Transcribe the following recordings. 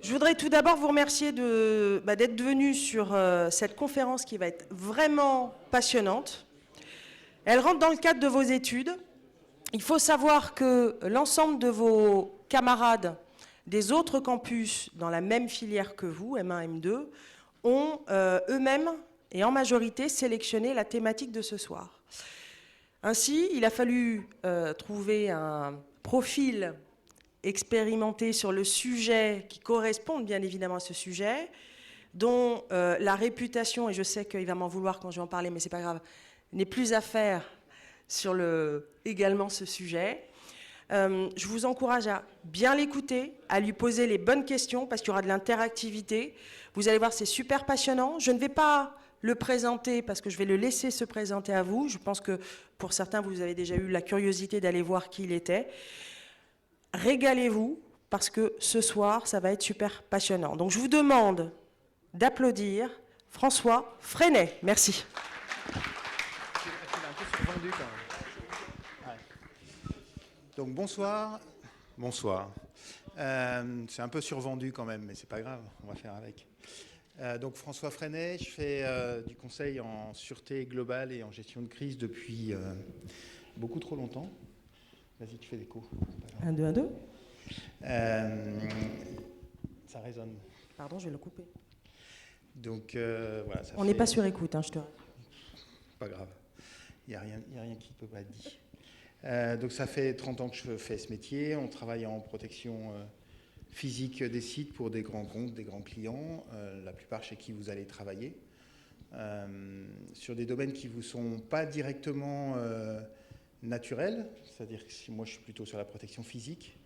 Je voudrais tout d'abord vous remercier d'être venu sur cette conférence qui va être vraiment passionnante. Elle rentre dans le cadre de vos études. Il faut savoir que l'ensemble de vos camarades des autres campus dans la même filière que vous, M1, M2, ont eux-mêmes et en majorité sélectionné la thématique de ce soir. Ainsi, il a fallu trouver un profil expérimenté sur le sujet qui corresponde bien évidemment à ce sujet, dont la réputation, et je sais qu'il va m'en vouloir quand je vais en parler, mais c'est pas grave, n'est plus à faire sur également ce sujet. Je vous encourage à bien l'écouter, à lui poser les bonnes questions, parce qu'il y aura de l'interactivité. Vous allez voir, c'est super passionnant. Je ne vais pas le présenter, parce que je vais le laisser se présenter à vous. Je pense que pour certains, vous avez déjà eu la curiosité d'aller voir qui il était. Régalez-vous, parce que ce soir, ça va être super passionnant. Donc je vous demande d'applaudir François Freinet. Merci. Donc bonsoir. Bonsoir. C'est un peu survendu quand même, mais c'est pas grave, on va faire avec. Donc François Freinet, je fais du conseil en sûreté globale et en gestion de crise depuis beaucoup trop longtemps. Vas-y, tu fais l'écho. 1, 2, 1, 2. Ça résonne. Pardon, je vais le couper. Donc voilà. On n'est pas sur écoute, hein, je te. Pas grave. Il n'y a rien qui ne peut pas être dit. Donc ça fait 30 ans que je fais ce métier. On travaille en protection physique des sites pour des grands comptes, des grands clients, la plupart chez qui vous allez travailler, sur des domaines qui ne vous sont pas directement naturels, c'est-à-dire que moi je suis plutôt sur la protection physique.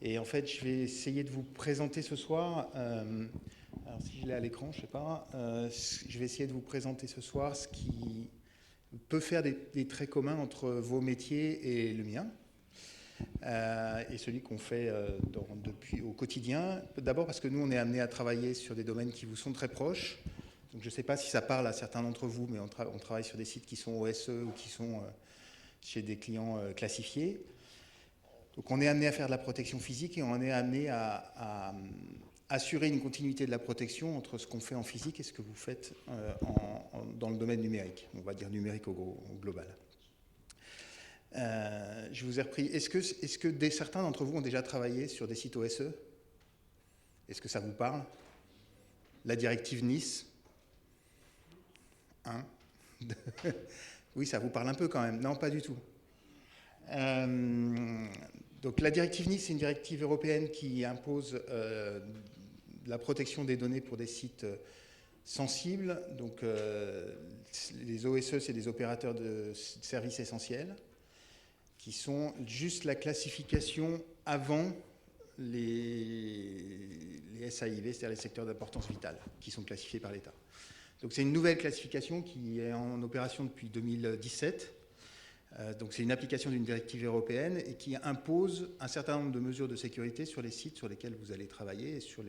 Et en fait, je vais essayer de vous présenter ce soir, alors si je l'ai à l'écran, je ne sais pas, je vais essayer de vous présenter ce soir ce qui peut faire des traits communs entre vos métiers et le mien, et celui qu'on fait depuis au quotidien. D'abord parce que nous, on est amené à travailler sur des domaines qui vous sont très proches. Donc je ne sais pas si ça parle à certains d'entre vous, mais on travaille sur des sites qui sont OSE ou qui sont chez des clients classifiés. Donc on est amené à faire de la protection physique et on est amené à assurer une continuité de la protection entre ce qu'on fait en physique et ce que vous faites dans le domaine numérique. On va dire numérique au global. Je vous ai repris. Est-ce que certains d'entre vous ont déjà travaillé sur des sites OSE? Est-ce que ça vous parle? La directive Nice 1. Oui, ça vous parle un peu quand même. Non, pas du tout. Donc la directive Nice, c'est une directive européenne qui impose la protection des données pour des sites sensibles. Donc les OSE, c'est des opérateurs de services essentiels, qui sont juste la classification avant les SAIV, c'est-à-dire les secteurs d'importance vitale, qui sont classifiés par l'État. Donc c'est une nouvelle classification qui est en opération depuis 2017. Donc c'est une application d'une directive européenne et qui impose un certain nombre de mesures de sécurité sur les sites sur lesquels vous allez travailler et sur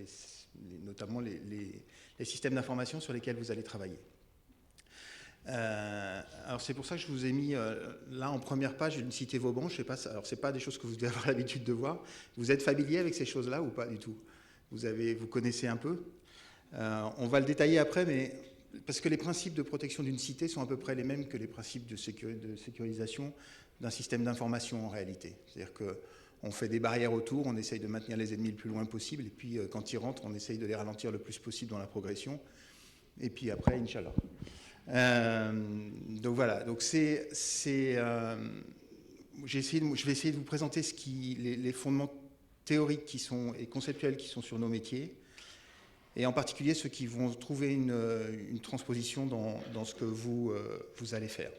notamment les systèmes d'information sur lesquels vous allez travailler. Alors c'est pour ça que je vous ai mis là en première page une cité Vauban. Je sais pas, alors c'est pas des choses que vous devez avoir l'habitude de voir. Vous êtes familier avec ces choses-là ou pas du tout? Vous connaissez un peu? On va le détailler après, mais parce que les principes de protection d'une cité sont à peu près les mêmes que les principes de sécurisation d'un système d'information en réalité. C'est-à-dire qu'on fait des barrières autour, on essaye de maintenir les ennemis le plus loin possible, et puis quand ils rentrent, on essaye de les ralentir le plus possible dans la progression, et puis après, Inch'Allah. Donc voilà, donc je vais essayer de vous présenter les fondements théoriques et conceptuels qui sont sur nos métiers, et en particulier ceux qui vont trouver une transposition dans ce que vous allez faire.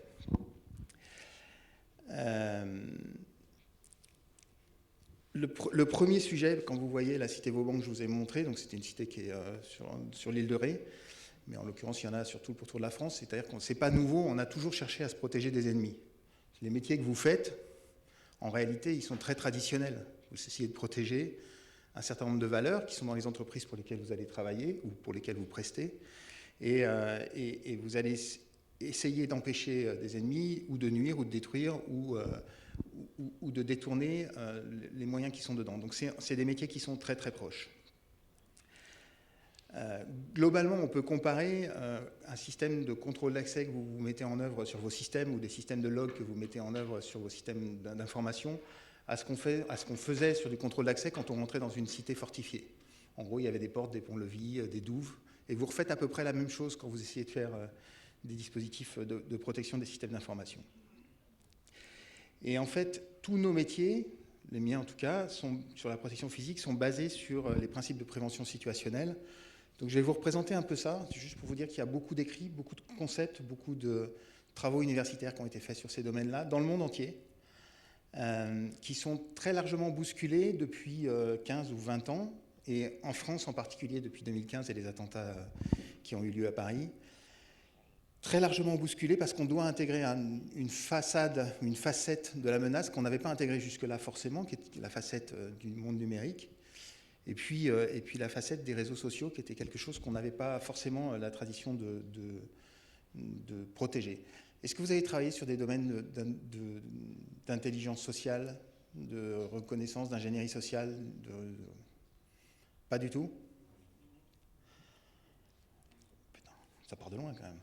Le premier sujet, quand vous voyez la cité Vauban que je vous ai montré, donc c'était une cité qui est sur l'île de Ré, mais en l'occurrence il y en a surtout autour de la France, c'est-à-dire que c'est pas nouveau, on a toujours cherché à se protéger des ennemis. Les métiers que vous faites, en réalité, ils sont très traditionnels. Vous essayez de protéger un certain nombre de valeurs qui sont dans les entreprises pour lesquelles vous allez travailler ou pour lesquelles vous prestez, et vous allez essayer d'empêcher des ennemis ou de nuire ou de détruire ou de détourner les moyens qui sont dedans. Donc c'est des métiers qui sont très très proches. Globalement, on peut comparer un système de contrôle d'accès que vous mettez en œuvre sur vos systèmes ou des systèmes de log que vous mettez en œuvre sur vos systèmes d'information à ce qu'on faisait sur du contrôle d'accès quand on rentrait dans une cité fortifiée. En gros, il y avait des portes, des ponts-levis, des douves, et vous refaites à peu près la même chose quand vous essayez de faire des dispositifs de protection des systèmes d'information. Et en fait, tous nos métiers, les miens en tout cas, sur la protection physique, sont basés sur les principes de prévention situationnelle. Donc je vais vous représenter un peu ça, juste pour vous dire qu'il y a beaucoup d'écrits, beaucoup de concepts, beaucoup de travaux universitaires qui ont été faits sur ces domaines-là, dans le monde entier, qui sont très largement bousculés depuis 15 ou 20 ans, et en France en particulier depuis 2015 et les attentats qui ont eu lieu à Paris. Très largement bousculés parce qu'on doit intégrer une façade, une facette de la menace qu'on n'avait pas intégrée jusque-là forcément, qui est la facette du monde numérique. Et puis la facette des réseaux sociaux, qui était quelque chose qu'on n'avait pas forcément la tradition de protéger. Est-ce que vous avez travaillé sur des domaines d'intelligence sociale, de reconnaissance, d'ingénierie sociale Pas du tout? Putain, ça part de loin quand même.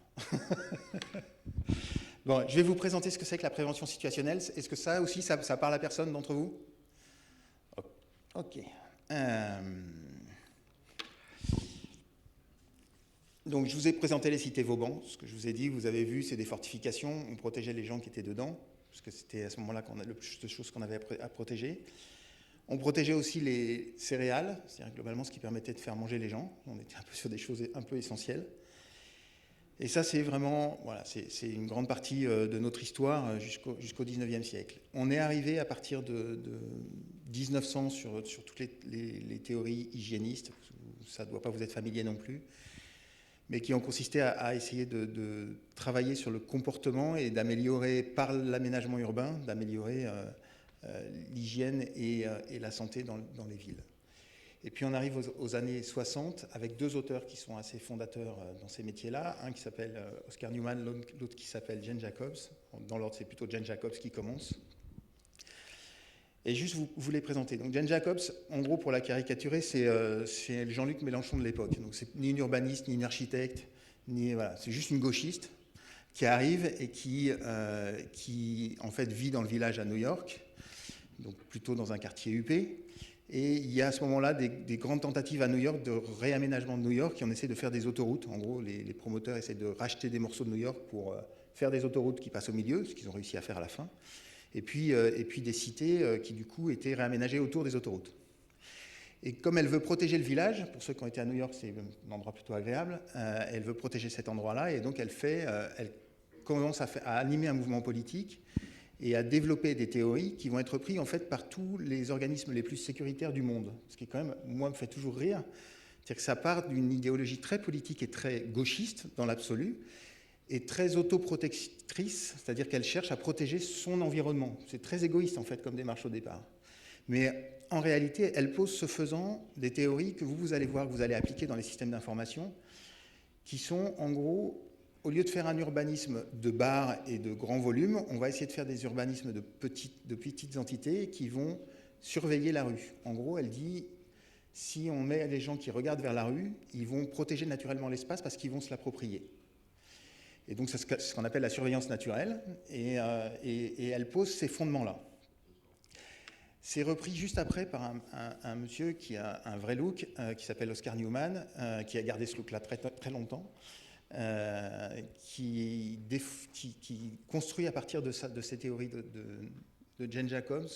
Bon, je vais vous présenter ce que c'est que la prévention situationnelle. Est-ce que ça aussi, ça parle à personne d'entre vous? Ok. Donc je vous ai présenté les cités Vauban. Ce que je vous ai dit, vous avez vu, c'est des fortifications. On protégeait les gens qui étaient dedans, parce que c'était à ce moment-là qu'on a le plus de choses qu'on avait à protéger. On protégeait aussi les céréales, c'est-à-dire globalement ce qui permettait de faire manger les gens. On était un peu sur des choses un peu essentielles. Et ça, c'est vraiment, voilà, c'est une grande partie de notre histoire jusqu'au 19e siècle. On est arrivé à partir de 1900 sur toutes les théories hygiénistes, ça ne doit pas vous être familier non plus, mais qui ont consisté à essayer de travailler sur le comportement et d'améliorer, par l'aménagement urbain, d'améliorer l'hygiène et la santé dans les villes. Et puis on arrive aux années 60 avec deux auteurs qui sont assez fondateurs dans ces métiers-là. Un qui s'appelle Oscar Newman, l'autre qui s'appelle Jane Jacobs. Dans l'ordre, c'est plutôt Jane Jacobs qui commence. Et juste vous les présenter. Donc Jane Jacobs, en gros, pour la caricaturer, c'est le Jean-Luc Mélenchon de l'époque. Donc c'est ni une urbaniste, ni une architecte, voilà, c'est juste une gauchiste qui arrive et qui en fait vit dans le village à New York, donc plutôt dans un quartier huppé. Et il y a à ce moment-là des grandes tentatives à New York de réaménagement de New York, qui on essaie de faire des autoroutes. En gros, les promoteurs essaient de racheter des morceaux de New York pour faire des autoroutes qui passent au milieu, ce qu'ils ont réussi à faire à la fin. Et puis des cités qui, du coup, étaient réaménagées autour des autoroutes. Et comme elle veut protéger le village, pour ceux qui ont été à New York, c'est un endroit plutôt agréable, elle veut protéger cet endroit-là, et donc elle commence à animer un mouvement politique et à développer des théories qui vont être prises en fait par tous les organismes les plus sécuritaires du monde. Ce qui, quand même, moi, me fait toujours rire. C'est-à-dire que ça part d'une idéologie très politique et très gauchiste, dans l'absolu, et très autoprotectrice, c'est-à-dire qu'elle cherche à protéger son environnement. C'est très égoïste, en fait, comme démarche au départ. Mais en réalité, elle pose, ce faisant, des théories que vous allez voir, que vous allez appliquer dans les systèmes d'information, qui sont, en gros, au lieu de faire un urbanisme de bars et de grands volumes, on va essayer de faire des urbanismes de petites entités qui vont surveiller la rue. En gros, elle dit, si on met les gens qui regardent vers la rue, ils vont protéger naturellement l'espace parce qu'ils vont se l'approprier. Et donc, c'est ce qu'on appelle la surveillance naturelle, et elle pose ces fondements-là. C'est repris juste après par un monsieur qui a un vrai look, qui s'appelle Oscar Newman, qui a gardé ce look-là très, très longtemps, qui construit à partir de ces théories de Jane Jacobs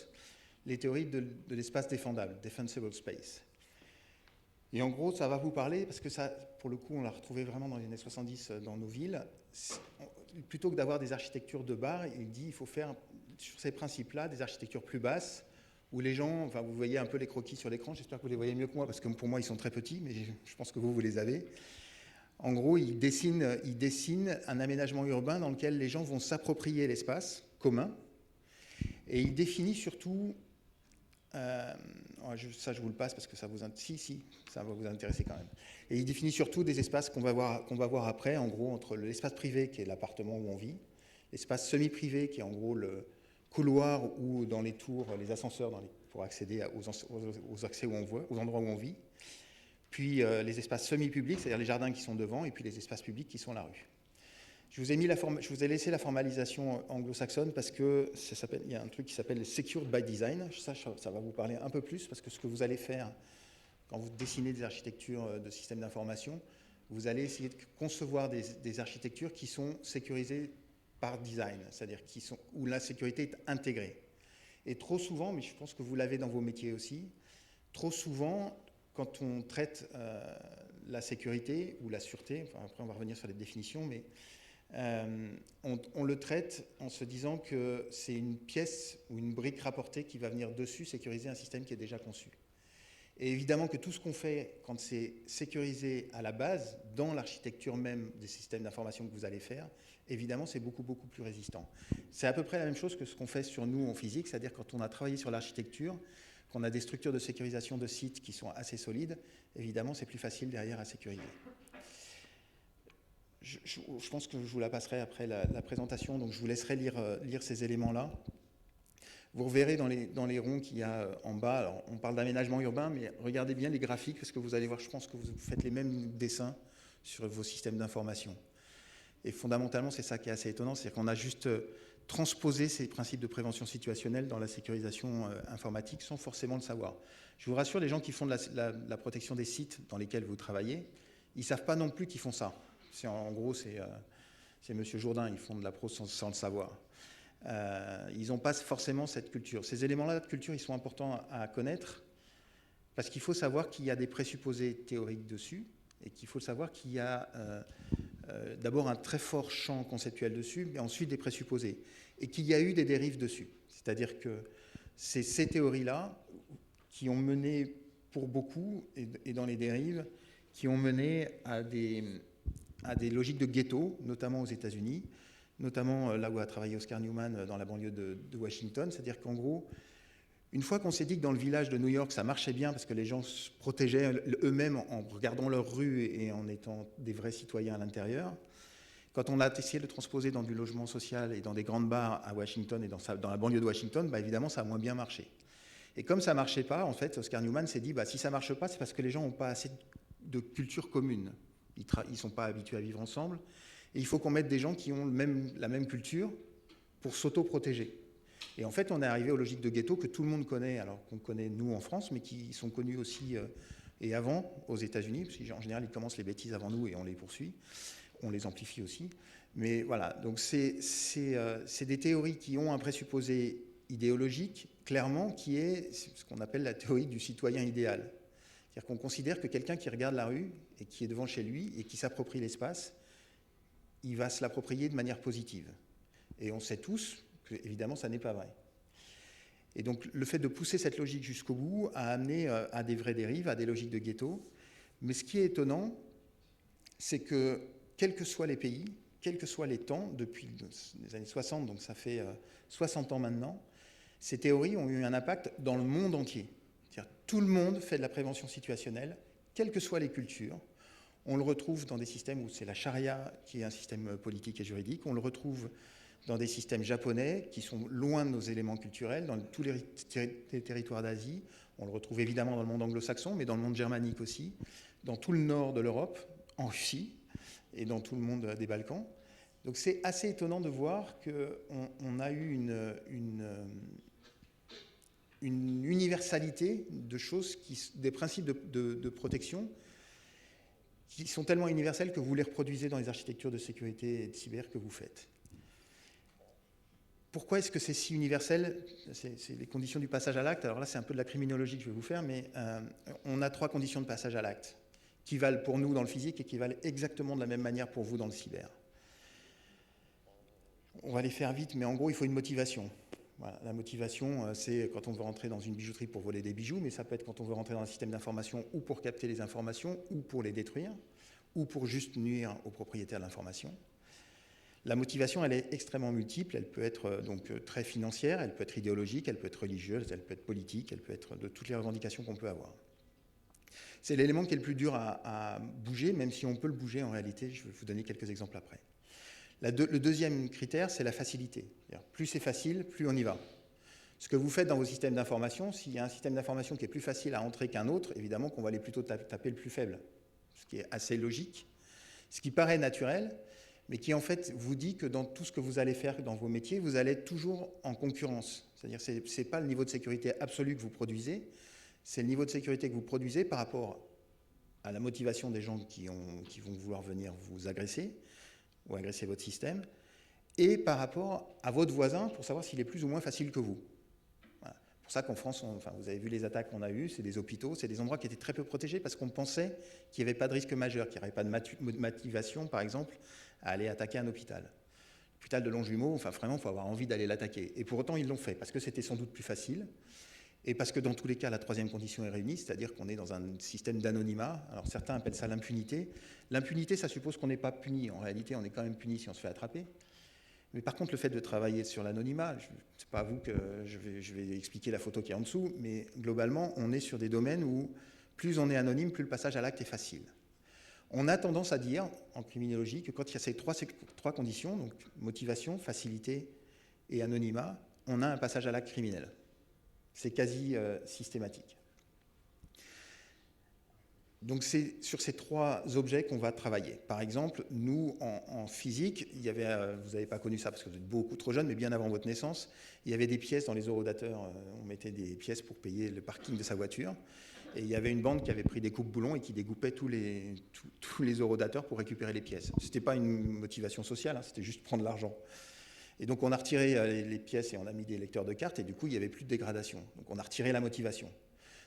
les théories de l'espace défendable, defensible space. Et en gros, ça va vous parler, parce que ça, pour le coup, on l'a retrouvé vraiment dans les années 70 dans nos villes. Plutôt que d'avoir des architectures de bars, il dit qu'il faut faire, sur ces principes-là, des architectures plus basses, où les gens, enfin, vous voyez un peu les croquis sur l'écran, j'espère que vous les voyez mieux que moi, parce que pour moi, ils sont très petits, mais je pense que vous les avez. En gros, il dessine un aménagement urbain dans lequel les gens vont s'approprier l'espace commun, et il définit surtout, ça je vous le passe parce que ça va vous intéresser quand même. Et il définit surtout des espaces qu'on va voir après, en gros, entre l'espace privé qui est l'appartement où on vit, l'espace semi-privé qui est en gros le couloir ou dans les tours, les ascenseurs pour accéder aux accès où on voit, aux endroits où on vit. puis les espaces semi-publics, c'est-à-dire les jardins qui sont devant, et puis les espaces publics qui sont la rue. Je vous ai laissé la formalisation anglo-saxonne parce que il y a un truc qui s'appelle Secured by Design. Ça va vous parler un peu plus parce que ce que vous allez faire quand vous dessinez des architectures de systèmes d'information, vous allez essayer de concevoir des architectures qui sont sécurisées par design, c'est-à-dire où la sécurité est intégrée. Et trop souvent, mais je pense que vous l'avez dans vos métiers aussi, trop souvent, quand on traite la sécurité ou la sûreté, enfin après on va revenir sur les définitions, mais on le traite en se disant que c'est une pièce ou une brique rapportée qui va venir dessus sécuriser un système qui est déjà conçu. Et évidemment que tout ce qu'on fait quand c'est sécurisé à la base, dans l'architecture même des systèmes d'information que vous allez faire, évidemment c'est beaucoup plus résistant. C'est à peu près la même chose que ce qu'on fait sur nous en physique, c'est-à-dire quand on a travaillé sur l'architecture, qu'on a des structures de sécurisation de sites qui sont assez solides, évidemment c'est plus facile derrière à sécuriser. Je pense que je vous la passerai après la présentation, donc je vous laisserai lire ces éléments-là. Vous reverrez dans les ronds qu'il y a en bas, alors on parle d'aménagement urbain, mais regardez bien les graphiques, parce que vous allez voir, je pense que vous faites les mêmes dessins sur vos systèmes d'information. Et fondamentalement, c'est ça qui est assez étonnant, c'est qu'on a juste transposé ces principes de prévention situationnelle dans la sécurisation informatique sans forcément le savoir. Je vous rassure, les gens qui font de la protection des sites dans lesquels vous travaillez, ils ne savent pas non plus qu'ils font ça. En gros, c'est M. Jourdain, ils font de la pro sans le savoir. Ils n'ont pas forcément cette culture. Ces éléments-là de culture, ils sont importants à connaître parce qu'il faut savoir qu'il y a des présupposés théoriques dessus et qu'il faut savoir qu'il y a d'abord un très fort champ conceptuel dessus, mais ensuite des présupposés et qu'il y a eu des dérives dessus. C'est-à-dire que c'est ces théories-là qui ont mené pour beaucoup, et dans les dérives, qui ont mené à des logiques de ghetto, notamment aux États-Unis, notamment là où a travaillé Oscar Newman dans la banlieue de Washington. C'est-à-dire qu'en gros, une fois qu'on s'est dit que dans le village de New York, ça marchait bien parce que les gens se protégeaient eux-mêmes en regardant leurs rues et en étant des vrais citoyens à l'intérieur, quand on a essayé de le transposer dans du logement social et dans des grandes bars à Washington et dans la banlieue de Washington, bah évidemment, ça a moins bien marché. Et comme ça ne marchait pas, en fait, Oscar Newman s'est dit, bah, si ça ne marche pas, c'est parce que les gens n'ont pas assez de culture commune. Ils ne sont pas habitués à vivre ensemble. Et il faut qu'on mette des gens qui ont la même culture pour s'auto-protéger. Et en fait, on est arrivé aux logiques de ghetto que tout le monde connaît, alors qu'on connaît nous en France, mais qui sont connus aussi et avant aux États-Unis, parce qu'en général, ils commencent les bêtises avant nous et on les poursuit. On les amplifie aussi. Mais voilà, donc c'est des théories qui ont un présupposé idéologique, clairement, qui est ce qu'on appelle la théorie du citoyen idéal. C'est-à-dire qu'on considère que quelqu'un qui regarde la rue et qui est devant chez lui et qui s'approprie l'espace, il va se l'approprier de manière positive. Et on sait tous que, évidemment, ça n'est pas vrai. Et donc, le fait de pousser cette logique jusqu'au bout a amené à des vraies dérives, à des logiques de ghetto. Mais ce qui est étonnant, c'est que, quels que soient les pays, quels que soient les temps, depuis les années 60, donc ça fait 60 ans maintenant, ces théories ont eu un impact dans le monde entier. C'est-à-dire, tout le monde fait de la prévention situationnelle, quelles que soient les cultures. On le retrouve dans des systèmes où c'est la charia qui est un système politique et juridique. On le retrouve dans des systèmes japonais qui sont loin de nos éléments culturels, dans tous les territoires d'Asie. On le retrouve évidemment dans le monde anglo-saxon, mais dans le monde germanique aussi, dans tout le nord de l'Europe, en Russie et dans tout le monde des Balkans. Donc c'est assez étonnant de voir qu'on a eu une universalité de choses, des principes de protection qui sont tellement universels que vous les reproduisez dans les architectures de sécurité et de cyber que vous faites. Pourquoi est-ce que c'est si universel ? C'est les conditions du passage à l'acte. Alors là, c'est un peu de la criminologie que je vais vous faire, mais on a 3 conditions de passage à l'acte qui valent pour nous dans le physique et qui valent exactement de la même manière pour vous dans le cyber. On va les faire vite, mais en gros, il faut une motivation. Voilà, la motivation, c'est quand on veut rentrer dans une bijouterie pour voler des bijoux, mais ça peut être quand on veut rentrer dans un système d'information ou pour capter les informations, ou pour les détruire, ou pour juste nuire aux propriétaires de l'information. La motivation, elle est extrêmement multiple. Elle peut être donc très financière, elle peut être idéologique, elle peut être religieuse, elle peut être politique, elle peut être de toutes les revendications qu'on peut avoir. C'est l'élément qui est le plus dur à bouger, même si on peut le bouger en réalité. Je vais vous donner quelques exemples après. Le deuxième critère, c'est la facilité. Plus c'est facile, plus on y va. Ce que vous faites dans vos systèmes d'information, s'il y a un système d'information qui est plus facile à entrer qu'un autre, évidemment qu'on va aller plutôt taper le plus faible, ce qui est assez logique, ce qui paraît naturel, mais qui en fait vous dit que dans tout ce que vous allez faire dans vos métiers, vous allez être toujours en concurrence. C'est-à-dire que ce n'est pas le niveau de sécurité absolu que vous produisez, c'est le niveau de sécurité que vous produisez par rapport à la motivation des gens qui vont vouloir venir vous agresser ou agresser votre système, et par rapport à votre voisin pour savoir s'il est plus ou moins facile que vous. Voilà. C'est pour ça qu'en France, vous avez vu les attaques qu'on a eues, c'est des hôpitaux, c'est des endroits qui étaient très peu protégés parce qu'on pensait qu'il n'y avait pas de risque majeur, qu'il n'y avait pas de motivation, par exemple, à aller attaquer un hôpital. L'hôpital de Longjumeau, vraiment, il faut avoir envie d'aller l'attaquer. Et pour autant, ils l'ont fait, parce que c'était sans doute plus facile, et parce que dans tous les cas, la troisième condition est réunie, c'est-à-dire qu'on est dans un système d'anonymat. Alors certains appellent ça l'impunité. L'impunité, ça suppose qu'on n'est pas puni. En réalité, on est quand même puni si on se fait attraper. Mais par contre, le fait de travailler sur l'anonymat, c'est pas à vous que je vais expliquer la photo qui est en dessous, mais globalement, on est sur des domaines où plus on est anonyme, plus le passage à l'acte est facile. On a tendance à dire, en criminologie, que quand il y a ces trois conditions, donc motivation, facilité et anonymat, on a un passage à l'acte criminel. C'est quasi systématique. Donc c'est sur ces trois objets qu'on va travailler. Par exemple, nous, en physique, il y avait, vous n'avez pas connu ça parce que vous êtes beaucoup trop jeune, mais bien avant votre naissance, il y avait des pièces dans les horodateurs, on mettait des pièces pour payer le parking de sa voiture, et il y avait une bande qui avait pris des coupes-boulons et qui découpait tous les horodateurs pour récupérer les pièces. Ce n'était pas une motivation sociale, c'était juste prendre l'argent. Et donc on a retiré les pièces et on a mis des lecteurs de cartes, et du coup il n'y avait plus de dégradation. Donc on a retiré la motivation.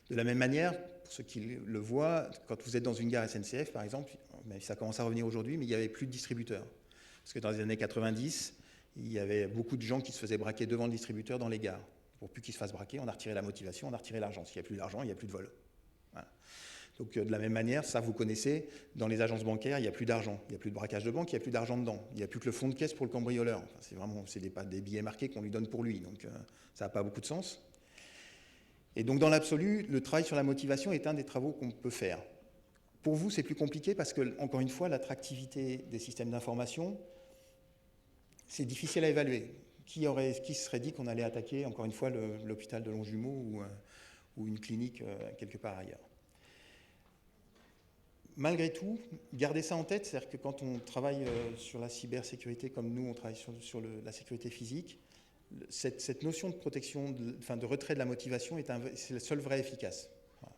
De la même manière, pour ceux qui le voient, quand vous êtes dans une gare SNCF, par exemple, même si ça commence à revenir aujourd'hui, mais il n'y avait plus de distributeurs. Parce que dans les années 90, il y avait beaucoup de gens qui se faisaient braquer devant le distributeur dans les gares. Pour plus qu'ils se fassent braquer, on a retiré la motivation, on a retiré l'argent. S'il n'y a plus d'argent, il n'y a plus de vol. Voilà. Donc de la même manière, ça vous connaissez, dans les agences bancaires, il n'y a plus d'argent. Il n'y a plus de braquage de banque, il n'y a plus d'argent dedans. Il n'y a plus que le fond de caisse pour le cambrioleur. Enfin, c'est des billets marqués qu'on lui donne pour lui. Donc ça n'a pas beaucoup de sens. Et donc, dans l'absolu, le travail sur la motivation est un des travaux qu'on peut faire. Pour vous, c'est plus compliqué parce que, encore une fois, l'attractivité des systèmes d'information, c'est difficile à évaluer. Qui se serait dit qu'on allait attaquer, encore une fois, l'hôpital de Longjumeau ou une clinique quelque part ailleurs? Malgré tout, gardez ça en tête, c'est-à-dire que quand on travaille sur la cybersécurité comme nous, on travaille sur la sécurité physique, cette notion de protection, de retrait de la motivation, c'est le seul vrai efficace. Voilà.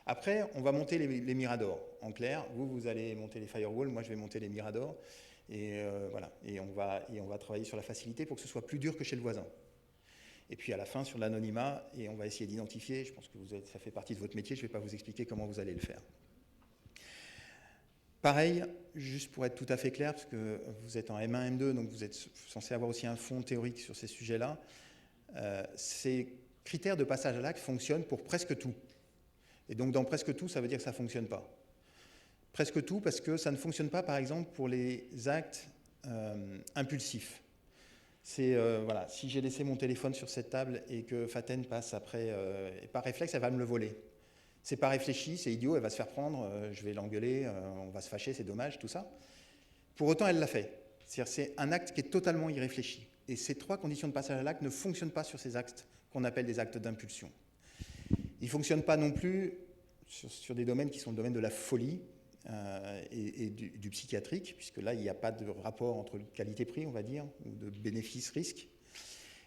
Après, on va monter les miradors. En clair, vous allez monter les firewalls, moi je vais monter les miradors. Et voilà. Et on va travailler sur la facilité pour que ce soit plus dur que chez le voisin. Et puis à la fin, sur l'anonymat, et on va essayer d'identifier, je pense que ça fait partie de votre métier, je ne vais pas vous expliquer comment vous allez le faire. Pareil, juste pour être tout à fait clair, parce que vous êtes en M1, M2, donc vous êtes censé avoir aussi un fond théorique sur ces sujets-là, ces critères de passage à l'acte fonctionnent pour presque tout. Et donc dans presque tout, ça veut dire que ça ne fonctionne pas. Presque tout parce que ça ne fonctionne pas, par exemple, pour les actes impulsifs. Voilà, si j'ai laissé mon téléphone sur cette table et que Faten passe après, et par réflexe, elle va me le voler. C'est pas réfléchi, c'est idiot, elle va se faire prendre, je vais l'engueuler, on va se fâcher, c'est dommage, tout ça. Pour autant, elle l'a fait. C'est-à-dire, c'est un acte qui est totalement irréfléchi. Et ces trois conditions de passage à l'acte ne fonctionnent pas sur ces actes qu'on appelle des actes d'impulsion. Ils ne fonctionnent pas non plus sur des domaines qui sont le domaine de la folie et du psychiatrique, puisque là, il n'y a pas de rapport entre qualité-prix, on va dire, ou de bénéfice-risque.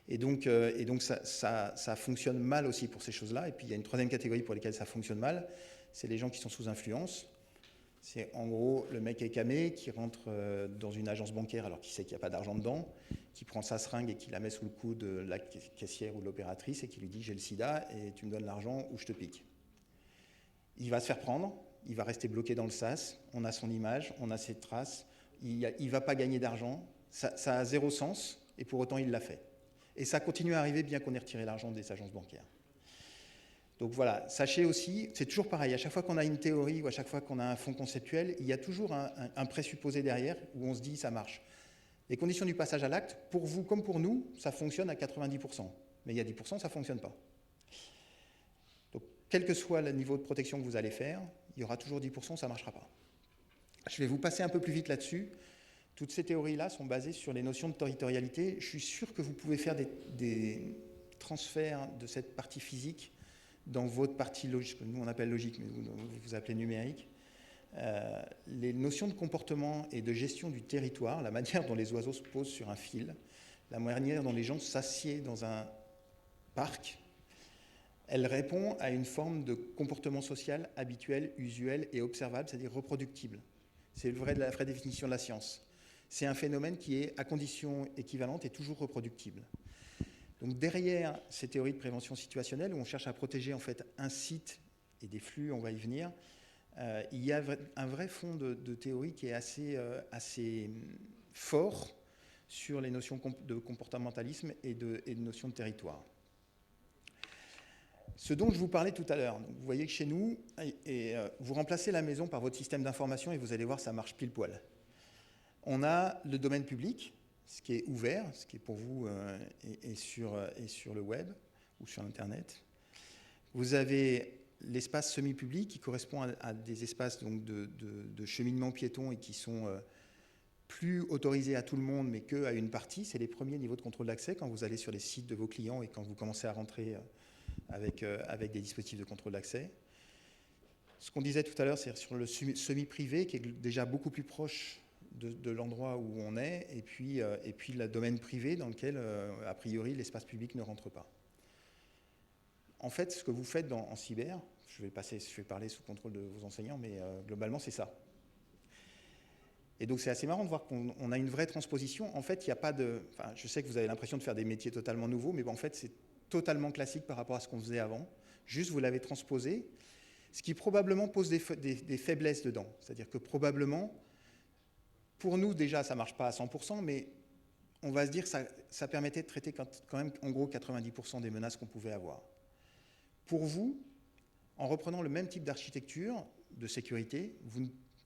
Et donc ça fonctionne mal aussi pour ces choses-là. Et puis il y a une troisième catégorie pour laquelle ça fonctionne mal, c'est les gens qui sont sous influence. C'est en gros le mec est camé qui rentre dans une agence bancaire alors qu'il sait qu'il n'y a pas d'argent dedans, qui prend sa seringue et qui la met sous le cou de la caissière ou de l'opératrice et qui lui dit « j'ai le sida et tu me donnes l'argent ou je te pique ». Il va se faire prendre, il va rester bloqué dans le sas, on a son image, on a ses traces, il ne va pas gagner d'argent, ça a zéro sens et pour autant il l'a fait. Et ça continue à arriver bien qu'on ait retiré l'argent des agences bancaires. Donc voilà, sachez aussi, c'est toujours pareil, à chaque fois qu'on a une théorie ou à chaque fois qu'on a un fond conceptuel, il y a toujours un présupposé derrière où on se dit ça marche. Les conditions du passage à l'acte, pour vous comme pour nous, ça fonctionne à 90%. Mais il y a 10%, ça ne fonctionne pas. Donc quel que soit le niveau de protection que vous allez faire, il y aura toujours 10%, ça ne marchera pas. Je vais vous passer un peu plus vite là-dessus. Toutes ces théories-là sont basées sur les notions de territorialité. Je suis sûr que vous pouvez faire des transfert de cette partie physique dans votre partie logique, que nous on appelle logique, mais vous appelez numérique. Les notions de comportement et de gestion du territoire, la manière dont les oiseaux se posent sur un fil, la manière dont les gens s'assiedent dans un parc, elle répond à une forme de comportement social habituel, usuel et observable, c'est-à-dire reproductible. C'est la vraie définition de la science. C'est un phénomène qui est, à condition équivalente, et toujours reproductible. Donc derrière ces théories de prévention situationnelle, où on cherche à protéger en fait un site et des flux, on va y venir, il y a un vrai fond de théorie qui est assez fort sur les notions de comportementalisme et de notions de territoire. Ce dont je vous parlais tout à l'heure, vous voyez que chez nous, vous remplacez la maison par votre système d'information et vous allez voir, ça marche pile poil. On a le domaine public, ce qui est ouvert, ce qui est pour vous et sur le web ou sur Internet. Vous avez l'espace semi-public qui correspond à des espaces donc, de cheminement piéton et qui sont plus autorisés à tout le monde, mais qu'à une partie. C'est les premiers niveaux de contrôle d'accès quand vous allez sur les sites de vos clients et quand vous commencez à rentrer avec des dispositifs de contrôle d'accès. Ce qu'on disait tout à l'heure, c'est sur le semi-privé, qui est déjà beaucoup plus proche de l'endroit où on est, et puis le domaine privé dans lequel, a priori, l'espace public ne rentre pas. En fait, ce que vous faites en cyber, je vais parler sous contrôle de vos enseignants, mais globalement, c'est ça. Et donc, c'est assez marrant de voir qu'on a une vraie transposition. En fait, il n'y a pas de... Enfin, je sais que vous avez l'impression de faire des métiers totalement nouveaux, mais en fait, c'est totalement classique par rapport à ce qu'on faisait avant. Juste, vous l'avez transposé, ce qui probablement pose des faiblesses dedans. C'est-à-dire que probablement, pour nous, déjà, ça ne marche pas à 100%, mais on va se dire que ça permettait de traiter quand même, en gros, 90% des menaces qu'on pouvait avoir. Pour vous, en reprenant le même type d'architecture de sécurité,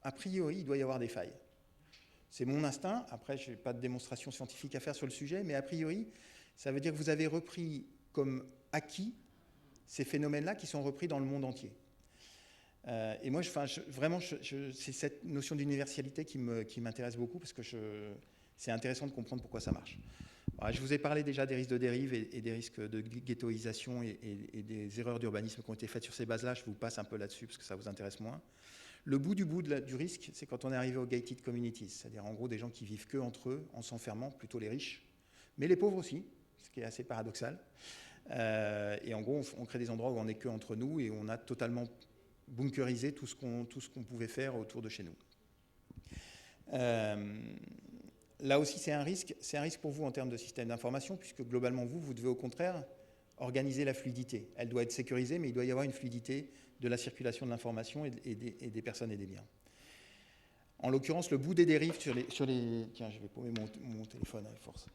a priori, il doit y avoir des failles. C'est mon instinct. Après, je n'ai pas de démonstration scientifique à faire sur le sujet, mais a priori, ça veut dire que vous avez repris comme acquis ces phénomènes-là qui sont repris dans le monde entier. Et moi, vraiment, c'est cette notion d'universalité qui m'intéresse beaucoup parce que c'est intéressant de comprendre pourquoi ça marche. Alors, je vous ai parlé déjà des risques de dérive et des risques de ghettoisation et des erreurs d'urbanisme qui ont été faites sur ces bases-là. Je vous passe un peu là-dessus parce que ça vous intéresse moins. Le bout du risque, c'est quand on est arrivé aux gated communities, c'est-à-dire en gros des gens qui vivent que entre eux, en s'enfermant, plutôt les riches, mais les pauvres aussi, ce qui est assez paradoxal. Et en gros, on crée des endroits où on n'est que entre nous et on a totalement bunkerisé tout ce qu'on pouvait faire autour de chez nous. Là aussi, c'est un risque pour vous en termes de système d'information, puisque globalement, vous devez au contraire organiser la fluidité. Elle doit être sécurisée, mais il doit y avoir une fluidité de la circulation de l'information et des personnes et des biens. En l'occurrence, le bout des dérives sur les... Tiens, je vais paumer mon téléphone avec force.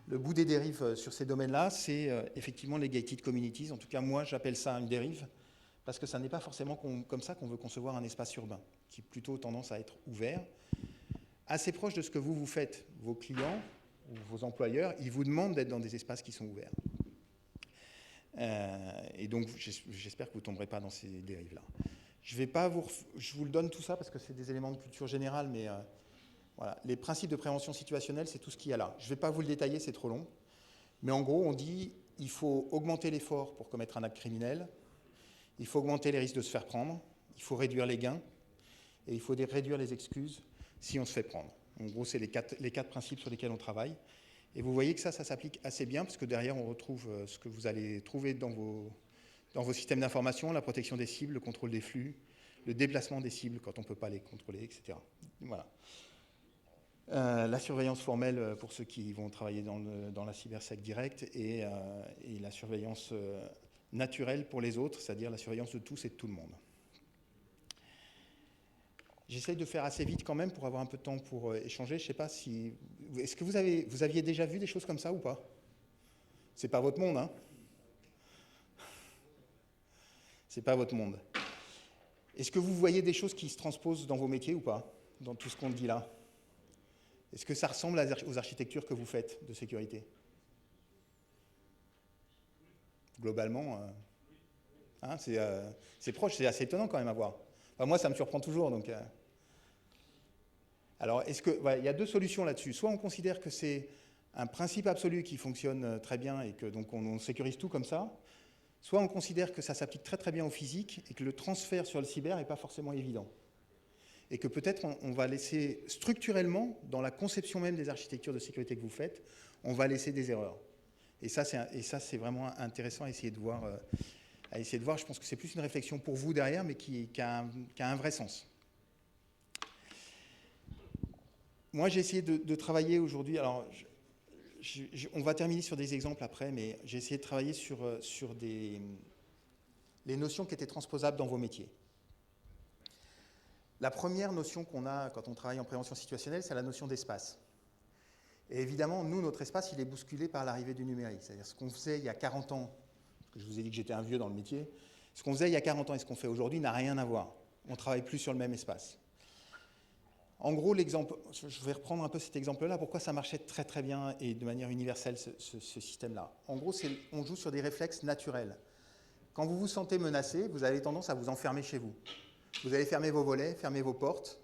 Le bout des dérives sur ces domaines-là, c'est effectivement les gated communities. En tout cas, moi, j'appelle ça une dérive, parce que ça n'est pas forcément comme ça qu'on veut concevoir un espace urbain, qui a plutôt tendance à être ouvert, assez proche de ce que vous faites. Vos clients ou vos employeurs, ils vous demandent d'être dans des espaces qui sont ouverts. Et donc, j'espère que vous ne tomberez pas dans ces dérives-là. Je vous le donne tout ça parce que c'est des éléments de culture générale, mais voilà. Les principes de prévention situationnelle, c'est tout ce qu'il y a là. Je ne vais pas vous le détailler, c'est trop long. Mais en gros, on dit il faut augmenter l'effort pour commettre un acte criminel, il faut augmenter les risques de se faire prendre, il faut réduire les gains, et il faut réduire les excuses si on se fait prendre. En gros, c'est les quatre principes sur lesquels on travaille. Et vous voyez que ça s'applique assez bien, parce que derrière, on retrouve ce que vous allez trouver dans vos systèmes d'information, la protection des cibles, le contrôle des flux, le déplacement des cibles quand on ne peut pas les contrôler, etc. Voilà. La surveillance formelle pour ceux qui vont travailler dans la cybersec directe et la surveillance naturelle pour les autres, c'est-à-dire la surveillance de tous et de tout le monde. J'essaye de faire assez vite quand même pour avoir un peu de temps pour échanger. Je ne sais pas si... Est-ce que vous aviez déjà vu des choses comme ça ou pas? C'est pas votre monde, hein? C'est pas votre monde. Est-ce que vous voyez des choses qui se transposent dans vos métiers ou pas? Dans tout ce qu'on dit là? Est-ce que ça ressemble aux architectures que vous faites de sécurité? Globalement, hein, c'est proche, c'est assez étonnant quand même à voir. Enfin, moi, ça me surprend toujours, donc... Alors, il y a deux solutions là-dessus. Soit on considère que c'est un principe absolu qui fonctionne très bien et que donc on sécurise tout comme ça, soit on considère que ça s'applique très très bien au physique et que le transfert sur le cyber n'est pas forcément évident. Et que peut-être on va laisser structurellement, dans la conception même des architectures de sécurité que vous faites, on va laisser des erreurs. Et ça, c'est vraiment intéressant à essayer de voir. Je pense que c'est plus une réflexion pour vous derrière, mais qui a un vrai sens. Moi, j'ai essayé de travailler aujourd'hui. Alors, on va terminer sur des exemples après, mais j'ai essayé de travailler sur les notions qui étaient transposables dans vos métiers. La première notion qu'on a quand on travaille en prévention situationnelle, c'est la notion d'espace. Et évidemment, nous, notre espace, il est bousculé par l'arrivée du numérique. C'est-à-dire ce qu'on faisait il y a 40 ans, parce que je vous ai dit que j'étais un vieux dans le métier, ce qu'on faisait il y a 40 ans et ce qu'on fait aujourd'hui n'a rien à voir. On ne travaille plus sur le même espace. En gros, l'exemple, je vais reprendre un peu cet exemple-là, pourquoi ça marchait très très bien et de manière universelle, ce système-là. En gros, on joue sur des réflexes naturels. Quand vous vous sentez menacé, vous avez tendance à vous enfermer chez vous. Vous allez fermer vos volets, fermer vos portes,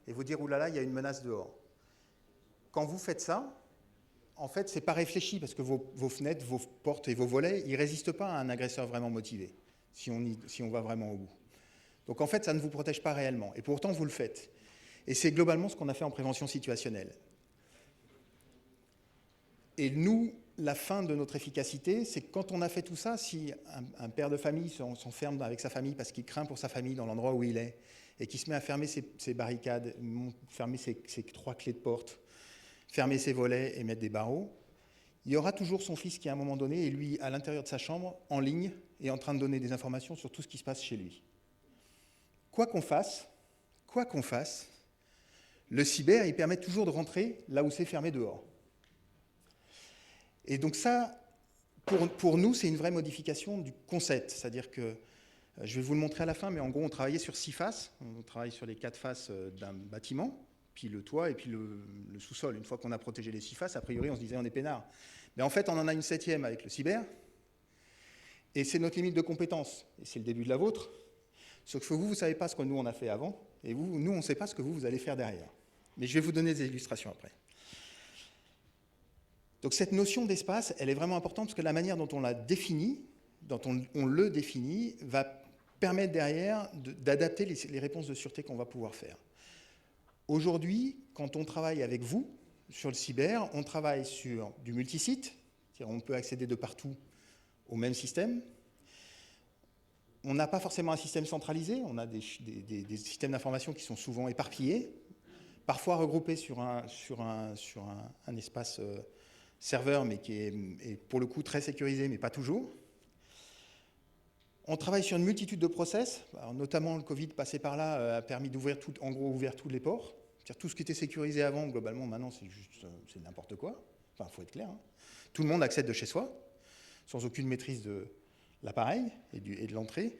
et vous dire « oulala, il y a une menace dehors ». Quand vous faites ça, en fait, ce n'est pas réfléchi, parce que vos fenêtres, vos portes et vos volets, ils ne résistent pas à un agresseur vraiment motivé, si on va vraiment au bout. Donc en fait, ça ne vous protège pas réellement, et pourtant vous le faites. Et c'est globalement ce qu'on a fait en prévention situationnelle. Et nous, la fin de notre efficacité, c'est que quand on a fait tout ça, si un père de famille s'enferme avec sa famille parce qu'il craint pour sa famille dans l'endroit où il est, et qu'il se met à fermer ses barricades, fermer ses 3 clés de porte, fermer ses volets et mettre des barreaux, il y aura toujours son fils qui, à un moment donné, est lui, à l'intérieur de sa chambre, en ligne, et en train de donner des informations sur tout ce qui se passe chez lui. Quoi qu'on fasse, le cyber, il permet toujours de rentrer là où c'est fermé dehors. Et donc ça, pour nous, c'est une vraie modification du concept. C'est-à-dire que, je vais vous le montrer à la fin, mais en gros, on travaillait sur 6 faces. On travaille sur les 4 faces d'un bâtiment, puis le toit et puis le sous-sol. Une fois qu'on a protégé les 6 faces, a priori, on se disait on est peinard. Mais en fait, on en a une 7e avec le cyber. Et c'est notre limite de compétence. Et c'est le début de la vôtre. Sauf que vous ne savez pas ce que nous, on a fait avant. Et nous, on ne sait pas ce que vous allez faire derrière. Mais je vais vous donner des illustrations après. Donc cette notion d'espace, elle est vraiment importante parce que la manière dont on la définit, dont on le définit, va permettre derrière d'adapter les réponses de sûreté qu'on va pouvoir faire. Aujourd'hui, quand on travaille avec vous sur le cyber, on travaille sur du multisite, c'est-à-dire on peut accéder de partout au même système. On n'a pas forcément un système centralisé, on a des systèmes d'information qui sont souvent éparpillés, parfois regroupés sur un espace serveur, mais qui est pour le coup très sécurisé, mais pas toujours. On travaille sur une multitude de process, alors notamment le Covid passé par là a permis d'ouvrir ouvert tous les ports. C'est-à-dire tout ce qui était sécurisé avant, globalement, maintenant c'est n'importe quoi. Enfin, il faut être clair. Hein. Tout le monde accède de chez soi, sans aucune maîtrise de l'appareil et de l'entrée.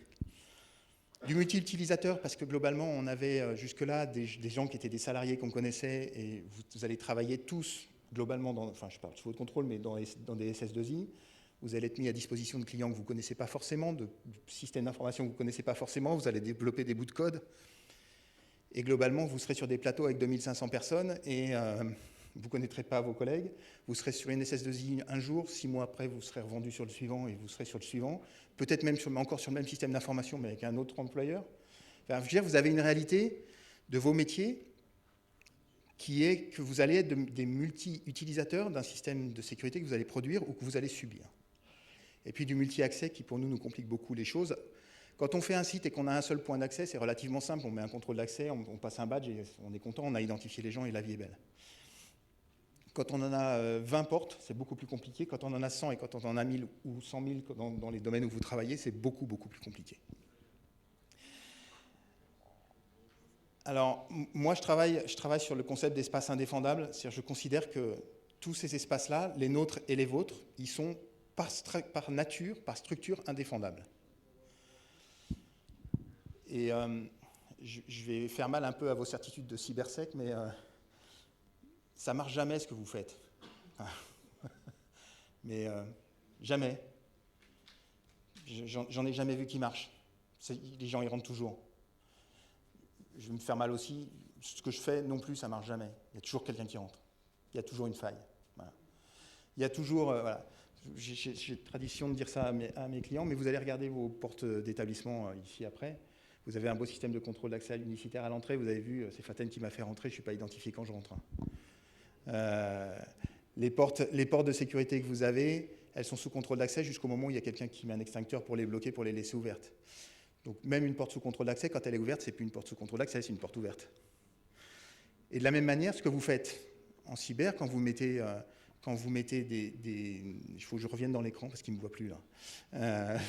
Du multi-utilisateur, parce que globalement, on avait jusque-là des gens qui étaient des salariés qu'on connaissait, et vous allez travailler tous globalement, enfin je parle sous votre contrôle, mais dans des SS2I, vous allez être mis à disposition de clients que vous ne connaissez pas forcément, de systèmes d'information que vous ne connaissez pas forcément, vous allez développer des bouts de code, et globalement, vous serez sur des plateaux avec 2500 personnes, et vous ne connaîtrez pas vos collègues, vous serez sur une SS2I un jour, 6 mois après, vous serez revendu sur le suivant, et vous serez sur le suivant, peut-être même encore sur le même système d'information, mais avec un autre employeur. Enfin, je veux dire, vous avez une réalité de vos métiers qui est que vous allez être des multi-utilisateurs d'un système de sécurité que vous allez produire ou que vous allez subir. Et puis du multi-accès qui, pour nous complique beaucoup les choses. Quand on fait un site et qu'on a un seul point d'accès, c'est relativement simple. On met un contrôle d'accès, on passe un badge et on est content, on a identifié les gens et la vie est belle. Quand on en a 20 portes, c'est beaucoup plus compliqué. Quand on en a 100 et quand on en a 1000 ou 100 000 dans les domaines où vous travaillez, c'est beaucoup, beaucoup plus compliqué. Alors, moi, je travaille sur le concept d'espace indéfendable. C'est-à-dire, je considère que tous ces espaces-là, les nôtres et les vôtres, ils sont par nature, par structure, indéfendables. Et je vais faire mal un peu à vos certitudes de cybersec, mais ça ne marche jamais ce que vous faites. Mais jamais. J'en ai jamais vu qui marche. Les gens y rentrent toujours. Je vais me faire mal aussi. Ce que je fais non plus, ça ne marche jamais. Il y a toujours quelqu'un qui rentre. Il y a toujours une faille. Voilà. Il y a toujours, voilà, j'ai tradition de dire ça à mes clients, mais vous allez regarder vos portes d'établissement ici après. Vous avez un beau système de contrôle d'accès unicitaire à l'entrée. Vous avez vu, c'est Faten qui m'a fait rentrer, je ne suis pas identifié quand je rentre. Les portes de sécurité que vous avez, elles sont sous contrôle d'accès jusqu'au moment où il y a quelqu'un qui met un extincteur pour les bloquer, pour les laisser ouvertes. Donc même une porte sous contrôle d'accès, quand elle est ouverte, ce n'est plus une porte sous contrôle d'accès, c'est une porte ouverte. Et de la même manière, ce que vous faites en cyber, quand vous mettez des... Il faut que je revienne dans l'écran parce qu'il ne me voit plus là.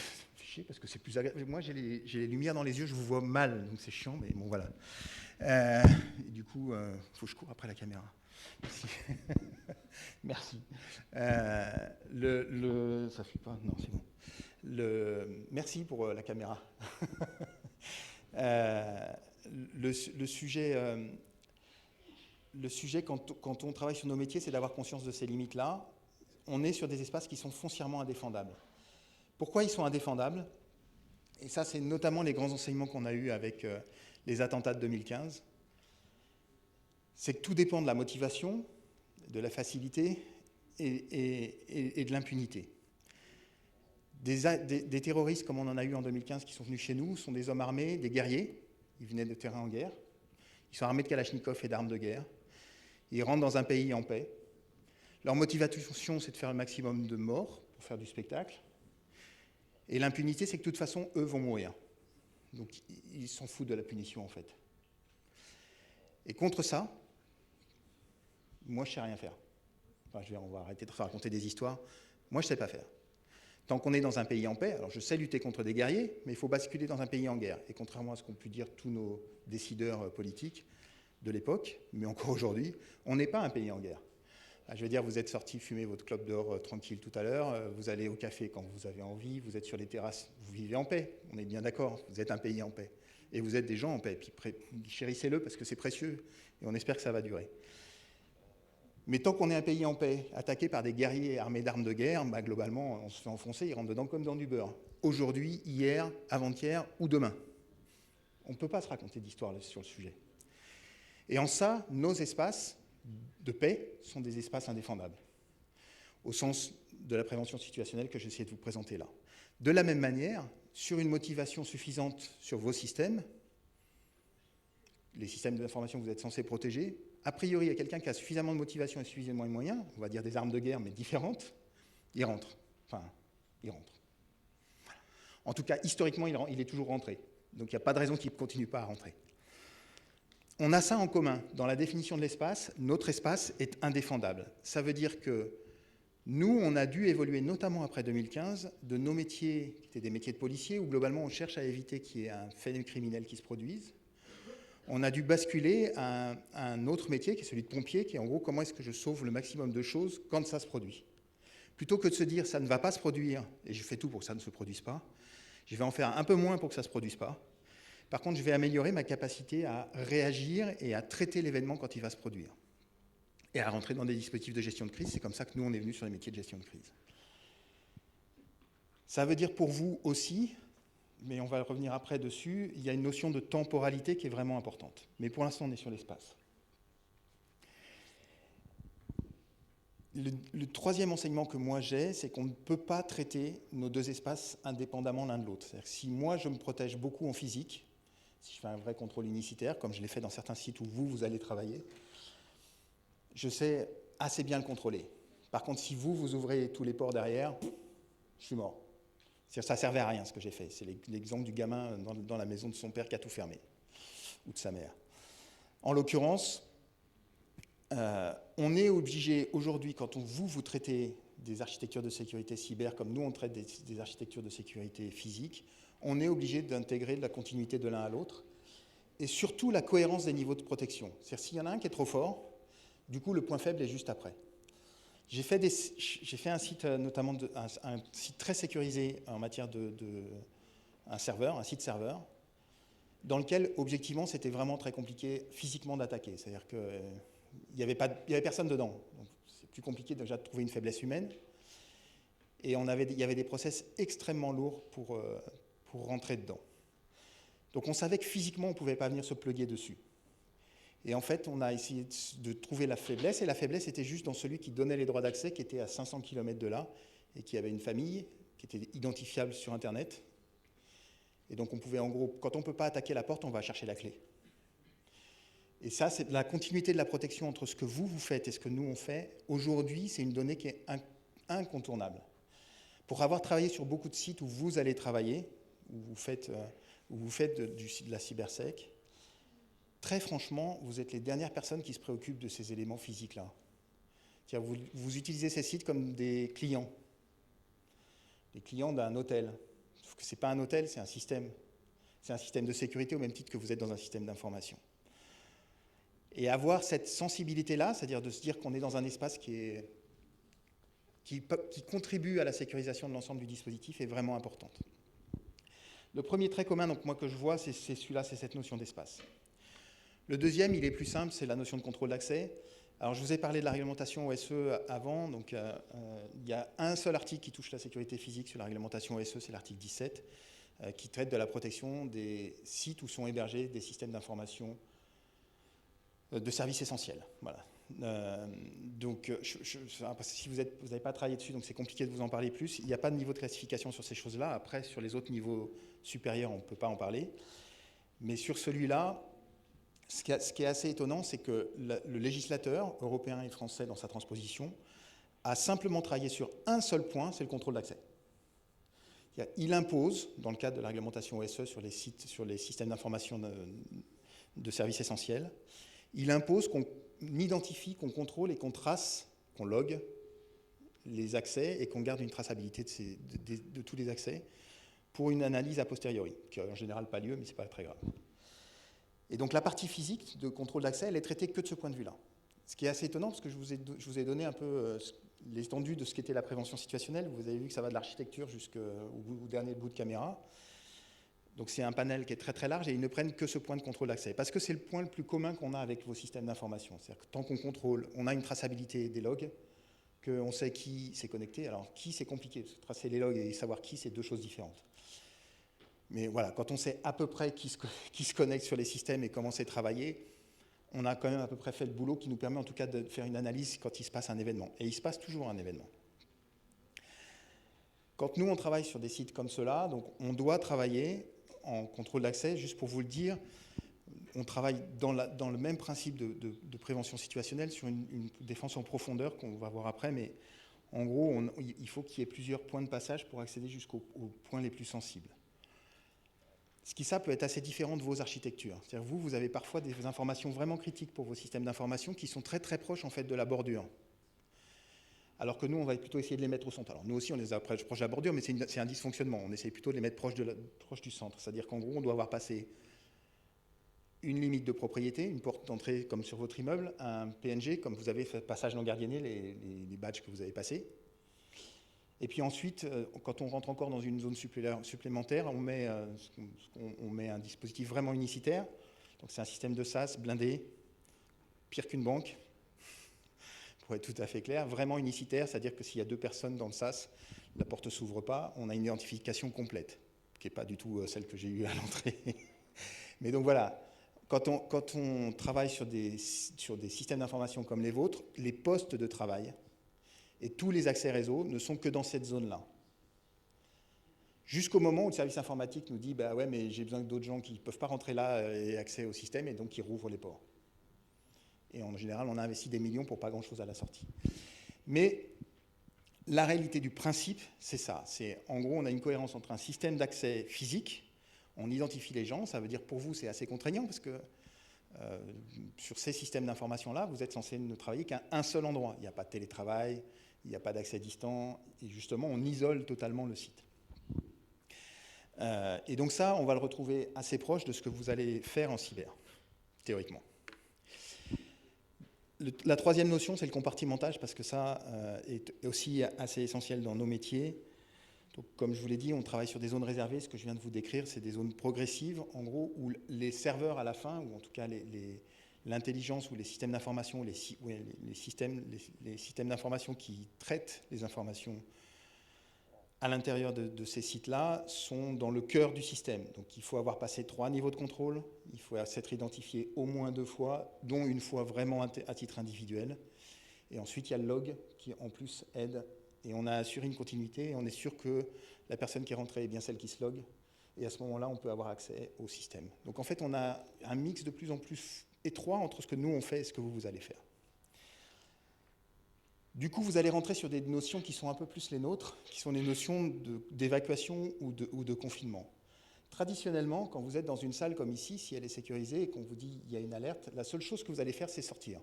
Parce que c'est plus agréable. Moi, j'ai les lumières dans les yeux, je vous vois mal, donc c'est chiant, mais bon, voilà. Et du coup, il faut que je cours après la caméra. Merci. Merci. Ça ne suit pas? Non, c'est bon. Merci pour la caméra. Le sujet, quand on travaille sur nos métiers, c'est d'avoir conscience de ces limites-là. On est sur des espaces qui sont foncièrement indéfendables. Pourquoi ils sont indéfendables? Et ça, c'est notamment les grands enseignements qu'on a eus avec les attentats de 2015. C'est que tout dépend de la motivation, de la facilité et de l'impunité. Des terroristes, comme on en a eu en 2015, qui sont venus chez nous, sont des hommes armés, des guerriers. Ils venaient de terrain en guerre. Ils sont armés de kalachnikov et d'armes de guerre. Ils rentrent dans un pays en paix. Leur motivation, c'est de faire le maximum de morts pour faire du spectacle. Et l'impunité, c'est que de toute façon, eux vont mourir. Donc, ils s'en foutent de la punition, en fait. Et contre ça, moi, je ne sais rien faire. Enfin, on va arrêter de raconter des histoires. Moi, je ne sais pas faire. Tant qu'on est dans un pays en paix, alors je sais lutter contre des guerriers, mais il faut basculer dans un pays en guerre. Et contrairement à ce qu'ont pu dire tous nos décideurs politiques de l'époque, mais encore aujourd'hui, on n'est pas un pays en guerre. Je veux dire, vous êtes sorti fumer votre clope dehors tranquille tout à l'heure, vous allez au café quand vous avez envie, vous êtes sur les terrasses, vous vivez en paix, on est bien d'accord, vous êtes un pays en paix. Et vous êtes des gens en paix, puis chérissez-le parce que c'est précieux, et on espère que ça va durer. Mais tant qu'on est un pays en paix, attaqué par des guerriers armés d'armes de guerre, globalement, on se fait enfoncer, ils rentrent dedans comme dans du beurre. Aujourd'hui, hier, avant-hier ou demain. On ne peut pas se raconter d'histoire sur le sujet. Et en ça, nos espaces de paix sont des espaces indéfendables, au sens de la prévention situationnelle que j'essaie de vous présenter là. De la même manière, sur une motivation suffisante sur vos systèmes, les systèmes d'information que vous êtes censés protéger, a priori, il y a quelqu'un qui a suffisamment de motivation et suffisamment de moyens, on va dire des armes de guerre, mais différentes, il rentre. Enfin, il rentre. Voilà. En tout cas, historiquement, il est toujours rentré. Donc, il n'y a pas de raison qu'il ne continue pas à rentrer. On a ça en commun. Dans la définition de l'espace, notre espace est indéfendable. Ça veut dire que nous, on a dû évoluer, notamment après 2015, de nos métiers, qui étaient des métiers de policiers, où globalement, on cherche à éviter qu'il y ait un fait criminel qui se produise. On a dû basculer à un autre métier, qui est celui de pompier, qui est en gros, comment est-ce que je sauve le maximum de choses quand ça se produit. Plutôt que de se dire, ça ne va pas se produire, et je fais tout pour que ça ne se produise pas, je vais en faire un peu moins pour que ça ne se produise pas. Par contre, je vais améliorer ma capacité à réagir et à traiter l'événement quand il va se produire. Et à rentrer dans des dispositifs de gestion de crise. C'est comme ça que nous, on est venus sur les métiers de gestion de crise. Ça veut dire pour vous aussi, mais on va revenir après dessus, il y a une notion de temporalité qui est vraiment importante. Mais pour l'instant, on est sur l'espace. Le troisième enseignement que moi j'ai, c'est qu'on ne peut pas traiter nos deux espaces indépendamment l'un de l'autre. C'est-à-dire que si moi, je me protège beaucoup en physique, si je fais un vrai contrôle unicitaire, comme je l'ai fait dans certains sites où vous allez travailler, je sais assez bien le contrôler. Par contre, si vous ouvrez tous les ports derrière, je suis mort. C'est-à-dire, ça ne servait à rien ce que j'ai fait. C'est l'exemple du gamin dans la maison de son père qui a tout fermé, ou de sa mère. En l'occurrence, on est obligé aujourd'hui, quand vous traitez des architectures de sécurité cyber, comme nous on traite des architectures de sécurité physique, on est obligé d'intégrer de la continuité de l'un à l'autre, et surtout la cohérence des niveaux de protection. C'est-à-dire, s'il y en a un qui est trop fort, du coup, le point faible est juste après. J'ai fait un site, notamment un site très sécurisé en matière un site serveur, dans lequel, objectivement, c'était vraiment très compliqué physiquement d'attaquer. C'est-à-dire qu'il n'y avait personne dedans. Donc, c'est plus compliqué déjà de trouver une faiblesse humaine. Et il y avait des process extrêmement lourds pour rentrer dedans. Donc on savait que physiquement, on ne pouvait pas venir se plugger dessus. Et en fait, on a essayé de trouver la faiblesse, et la faiblesse était juste dans celui qui donnait les droits d'accès, qui était à 500 km de là, et qui avait une famille, qui était identifiable sur Internet. Et donc on pouvait, en gros, quand on ne peut pas attaquer la porte, on va chercher la clé. Et ça, c'est la continuité de la protection entre ce que vous faites et ce que nous, on fait. Aujourd'hui, c'est une donnée qui est incontournable. Pour avoir travaillé sur beaucoup de sites où vous allez travailler, où vous faites de la cybersec, très franchement, vous êtes les dernières personnes qui se préoccupent de ces éléments physiques-là. Vous utilisez ces sites comme des clients d'un hôtel. Sauf que ce n'est pas un hôtel, c'est un système. C'est un système de sécurité au même titre que vous êtes dans un système d'information. Et avoir cette sensibilité-là, c'est-à-dire de se dire qu'on est dans un espace qui contribue à la sécurisation de l'ensemble du dispositif, est vraiment importante. Le premier trait commun, donc moi, que je vois, c'est celui-là, c'est cette notion d'espace. Le deuxième, il est plus simple, c'est la notion de contrôle d'accès. Alors, je vous ai parlé de la réglementation OSE avant, donc il y a un seul article qui touche la sécurité physique sur la réglementation OSE, c'est l'article 17, qui traite de la protection des sites où sont hébergés des systèmes d'information de services essentiels. Voilà. Donc, si vous n'avez pas travaillé dessus, donc c'est compliqué de vous en parler plus. Il n'y a pas de niveau de classification sur ces choses-là. Après, sur les autres niveaux supérieurs, on ne peut pas en parler. Mais sur celui-là, ce qui est assez étonnant, c'est que le législateur européen et français, dans sa transposition, a simplement travaillé sur un seul point, c'est le contrôle d'accès. Il impose, dans le cadre de la réglementation OSE sur les systèmes d'information de services essentiels, il impose qu'on identifie, qu'on contrôle et qu'on trace, qu'on log les accès et qu'on garde une traçabilité de tous les accès pour une analyse a posteriori, qui n'a en général pas lieu, mais ce n'est pas très grave. Et donc la partie physique de contrôle d'accès, elle est traitée que de ce point de vue-là. Ce qui est assez étonnant, parce que je vous ai donné un peu l'étendue de ce qu'était la prévention situationnelle. Vous avez vu que ça va de l'architecture jusqu'au dernier bout de caméra. Donc c'est un panel qui est très très large et ils ne prennent que ce point de contrôle d'accès. Parce que c'est le point le plus commun qu'on a avec vos systèmes d'information. C'est-à-dire que tant qu'on contrôle, on a une traçabilité des logs, qu'on sait qui s'est connecté. Alors qui, c'est compliqué, parce que tracer les logs et savoir qui, c'est deux choses différentes. Mais voilà, quand on sait à peu près qui se connecte sur les systèmes et comment c'est travaillé, on a quand même à peu près fait le boulot qui nous permet en tout cas de faire une analyse quand il se passe un événement. Et il se passe toujours un événement. Quand nous, on travaille sur des sites comme cela, donc on doit travailler en contrôle d'accès, juste pour vous le dire, on travaille dans le même principe de prévention situationnelle sur une défense en profondeur qu'on va voir après, mais en gros, il faut qu'il y ait plusieurs points de passage pour accéder jusqu'aux points les plus sensibles. Ça peut être assez différent de vos architectures. C'est-à-dire vous avez parfois des informations vraiment critiques pour vos systèmes d'information qui sont très très proches en fait de la bordure. Alors que nous, on va plutôt essayer de les mettre au centre. Alors nous aussi, on les a proches de la bordure, mais c'est un dysfonctionnement. On essaye plutôt de les mettre proche du centre. C'est-à-dire qu'en gros, on doit avoir passé une limite de propriété, une porte d'entrée comme sur votre immeuble, un PNG, comme vous avez fait passage non gardienné, les badges que vous avez passés. Et puis ensuite, quand on rentre encore dans une zone supplémentaire, on met un dispositif vraiment unicitaire. Donc c'est un système de SAS blindé, pire qu'une banque, pour être tout à fait clair, vraiment unicitaire, c'est-à-dire que s'il y a deux personnes dans le SAS, la porte ne s'ouvre pas, on a une identification complète, qui n'est pas du tout celle que j'ai eue à l'entrée. Mais donc voilà, quand on travaille sur des systèmes d'information comme les vôtres, les postes de travail et tous les accès réseau ne sont que dans cette zone-là. Jusqu'au moment où le service informatique nous dit « bah ouais, mais j'ai besoin d'autres gens qui ne peuvent pas rentrer là et accès au système » et donc ils rouvrent les ports. Et en général, on a investi des millions pour pas grand-chose à la sortie. Mais la réalité du principe, c'est ça. En gros, on a une cohérence entre un système d'accès physique, on identifie les gens, ça veut dire pour vous, c'est assez contraignant parce que sur ces systèmes d'information-là, vous êtes censé ne travailler qu'à un seul endroit. Il n'y a pas de télétravail, il n'y a pas d'accès distant, et justement, on isole totalement le site. Et donc ça, on va le retrouver assez proche de ce que vous allez faire en cyber, théoriquement. La troisième notion, c'est le compartimentage, parce que ça est aussi assez essentiel dans nos métiers. Donc, comme je vous l'ai dit, on travaille sur des zones réservées. Ce que je viens de vous décrire, c'est des zones progressives, en gros, où les serveurs à la fin, ou en tout cas l'intelligence ou les systèmes d'information, les systèmes d'information qui traitent les informations à l'intérieur de ces sites-là sont dans le cœur du système. Donc il faut avoir passé 3 niveaux de contrôle, il faut s'être identifié au moins 2 fois, dont une fois vraiment à titre individuel. Et ensuite, il y a le log qui, en plus, aide. Et on a assuré une continuité et on est sûr que la personne qui est rentrée est bien celle qui se log. Et à ce moment-là, on peut avoir accès au système. Donc en fait, on a un mix de plus en plus étroit entre ce que nous on fait et ce que vous allez faire. Du coup, vous allez rentrer sur des notions qui sont un peu plus les nôtres, qui sont les notions d'évacuation ou de confinement. Traditionnellement, quand vous êtes dans une salle comme ici, si elle est sécurisée et qu'on vous dit qu'il y a une alerte, la seule chose que vous allez faire, c'est sortir.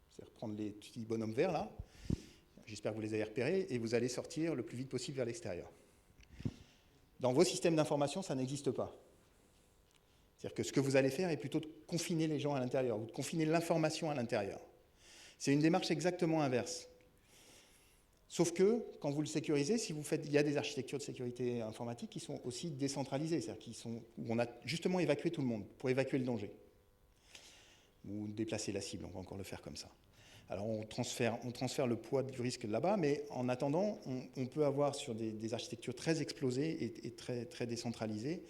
C'est-à-dire prendre les petits bonhommes verts, là, j'espère que vous les avez repérés, et vous allez sortir le plus vite possible vers l'extérieur. Dans vos systèmes d'information, ça n'existe pas. C'est-à-dire que ce que vous allez faire est plutôt de confiner les gens à l'intérieur, ou de confiner l'information à l'intérieur. C'est une démarche exactement inverse. Sauf que, quand vous le sécurisez, il y a des architectures de sécurité informatique qui sont aussi décentralisées, c'est-à-dire où on a justement évacué tout le monde, pour évacuer le danger. Ou déplacer la cible, on va encore le faire comme ça. Alors on transfère le poids du risque là-bas, mais en attendant, on peut avoir sur des architectures très explosées et très, très décentralisées,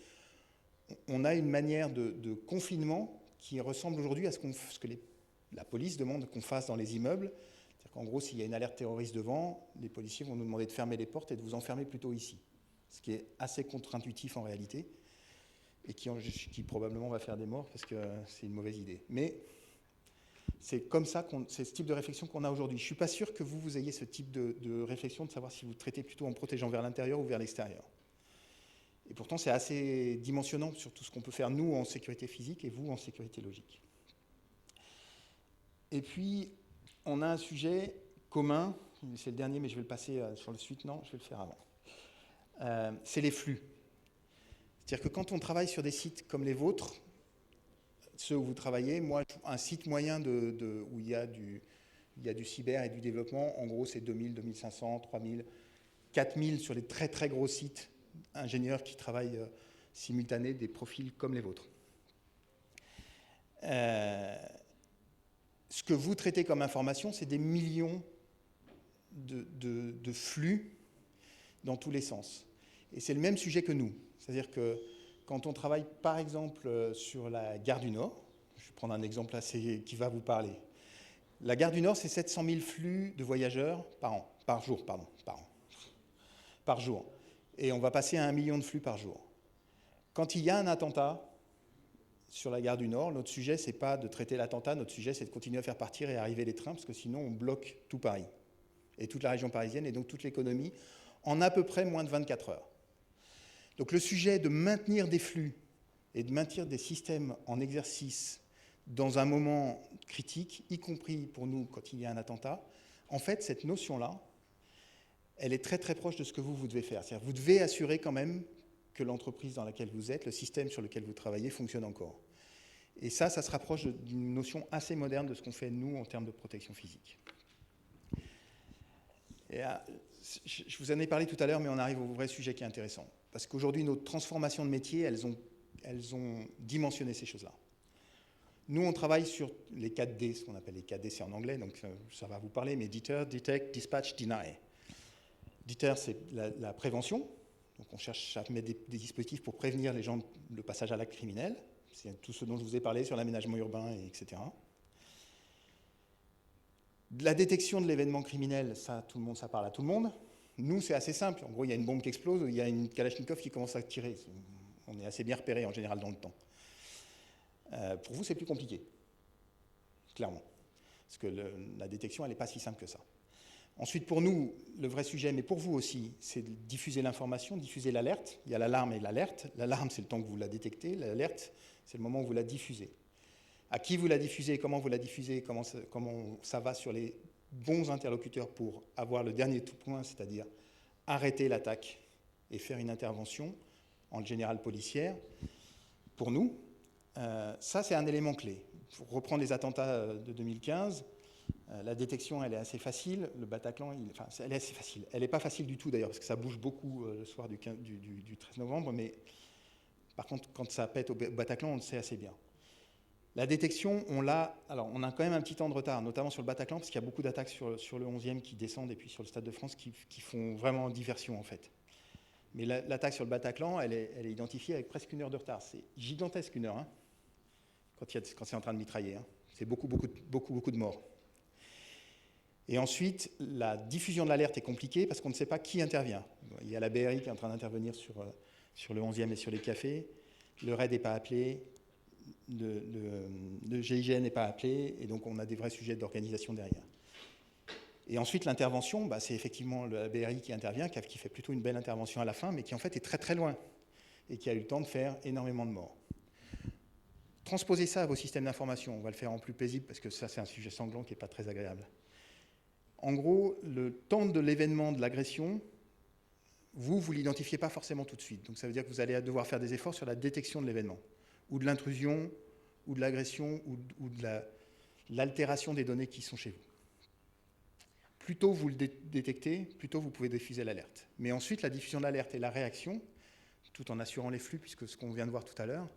on a une manière de confinement qui ressemble aujourd'hui à ce que la police demande qu'on fasse dans les immeubles. C'est-à-dire qu'en gros, s'il y a une alerte terroriste devant, les policiers vont nous demander de fermer les portes et de vous enfermer plutôt ici. Ce qui est assez contre-intuitif en réalité, et qui probablement va faire des morts parce que c'est une mauvaise idée. Mais c'est comme ça, c'est ce type de réflexion qu'on a aujourd'hui. Je ne suis pas sûr que vous ayez ce type de réflexion, de savoir si vous traitez plutôt en protégeant vers l'intérieur ou vers l'extérieur. Et pourtant, c'est assez dimensionnant sur tout ce qu'on peut faire, nous, en sécurité physique et vous, en sécurité logique. Et puis, on a un sujet commun, c'est le dernier, mais je vais le passer sur le suite, non, je vais le faire avant. C'est les flux. C'est-à-dire que quand on travaille sur des sites comme les vôtres, ceux où vous travaillez, moi, un site moyen où il y a du cyber et du développement, en gros, c'est 2000, 2500, 3000, 4000 sur les très très gros sites ingénieurs qui travaillent simultanés des profils comme les vôtres. Ce que vous traitez comme information, c'est des millions de flux dans tous les sens. Et c'est le même sujet que nous. C'est-à-dire que quand on travaille, par exemple, sur la gare du Nord, je vais prendre un exemple qui va vous parler. La gare du Nord, c'est 700 000 flux de voyageurs par jour. Et on va passer à 1 million de flux par jour. Quand il y a un attentat sur la gare du Nord, notre sujet, ce n'est pas de traiter l'attentat, notre sujet, c'est de continuer à faire partir et arriver les trains, parce que sinon, on bloque tout Paris, et toute la région parisienne, et donc toute l'économie, en à peu près moins de 24 heures. Donc le sujet de maintenir des flux et de maintenir des systèmes en exercice dans un moment critique, y compris pour nous quand il y a un attentat, en fait, cette notion-là, elle est très très proche de ce que vous devez faire. C'est-à-dire vous devez assurer quand même que l'entreprise dans laquelle vous êtes, le système sur lequel vous travaillez, fonctionne encore. Et ça se rapproche d'une notion assez moderne de ce qu'on fait, nous, en termes de protection physique. Et je vous en ai parlé tout à l'heure, mais on arrive au vrai sujet qui est intéressant. Parce qu'aujourd'hui, nos transformations de métiers, elles ont dimensionné ces choses-là. Nous, on travaille sur les 4D, ce qu'on appelle les 4D, c'est en anglais, donc ça va vous parler, mais Deter, Detect, Dispatch, Deny. Deter, c'est la prévention. Donc on cherche à mettre des dispositifs pour prévenir les gens le passage à l'acte criminel. C'est tout ce dont je vous ai parlé sur l'aménagement urbain, etc. La détection de l'événement criminel, ça parle à tout le monde. Nous, c'est assez simple. En gros, il y a une bombe qui explose, il y a une Kalachnikov qui commence à tirer. On est assez bien repéré en général dans le temps. Pour vous, c'est plus compliqué, clairement. Parce que la détection, elle n'est pas si simple que ça. Ensuite, pour nous, le vrai sujet, mais pour vous aussi, c'est de diffuser l'information, diffuser l'alerte. Il y a l'alarme et l'alerte. L'alarme, c'est le temps que vous la détectez. L'alerte, c'est le moment où vous la diffusez. À qui vous la diffusez, comment vous la diffusez, comment ça va sur les bons interlocuteurs pour avoir le dernier tout point, c'est-à-dire arrêter l'attaque et faire une intervention, en général policière. Pour nous, ça, c'est un élément clé. Pour reprendre les attentats de 2015, la détection, elle est assez facile. Le Bataclan, elle est assez facile. Elle n'est pas facile du tout, d'ailleurs, parce que ça bouge beaucoup le soir du 13 novembre. Mais par contre, quand ça pète au Bataclan, on le sait assez bien. La détection, on a quand même un petit temps de retard, notamment sur le Bataclan, parce qu'il y a beaucoup d'attaques sur le 11e qui descendent, et puis sur le Stade de France qui font vraiment diversion, en fait. Mais l'attaque sur le Bataclan, elle est identifiée avec presque 1 heure de retard. C'est gigantesque 1 heure, hein, quand c'est en train de mitrailler. Hein. C'est beaucoup de morts. Et ensuite, la diffusion de l'alerte est compliquée parce qu'on ne sait pas qui intervient. Il y a la BRI qui est en train d'intervenir sur le 11e et sur les cafés. Le RAID n'est pas appelé. Le GIGN n'est pas appelé. Et donc, on a des vrais sujets d'organisation derrière. Et ensuite, l'intervention, c'est effectivement la BRI qui intervient, qui fait plutôt une belle intervention à la fin, mais qui en fait est très très loin et qui a eu le temps de faire énormément de morts. Transposez ça à vos systèmes d'information. On va le faire en plus paisible parce que ça, c'est un sujet sanglant qui n'est pas très agréable. En gros, le temps de l'événement de l'agression, vous ne l'identifiez pas forcément tout de suite. Donc ça veut dire que vous allez devoir faire des efforts sur la détection de l'événement, ou de l'intrusion, ou de l'agression, ou de l'altération des données qui sont chez vous. Plus tôt vous le détectez, plus tôt vous pouvez diffuser l'alerte. Mais ensuite, la diffusion de l'alerte et la réaction, tout en assurant les flux, puisque ce qu'on vient de voir tout à l'heure,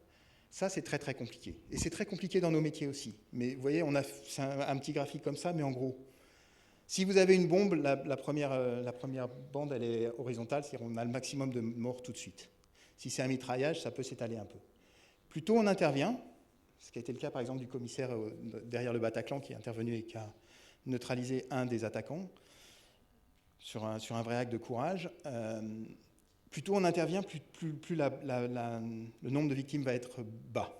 ça, c'est très très compliqué. Et c'est très compliqué dans nos métiers aussi. Mais vous voyez, c'est un petit graphique comme ça, mais en gros, si vous avez une bombe, la première bande, elle est horizontale, c'est-à-dire qu'on a le maximum de morts tout de suite. Si c'est un mitraillage, ça peut s'étaler un peu. Plus tôt on intervient, ce qui a été le cas par exemple du commissaire derrière le Bataclan qui est intervenu et qui a neutralisé un des attaquants sur un vrai acte de courage. Plus tôt on intervient, plus le nombre de victimes va être bas.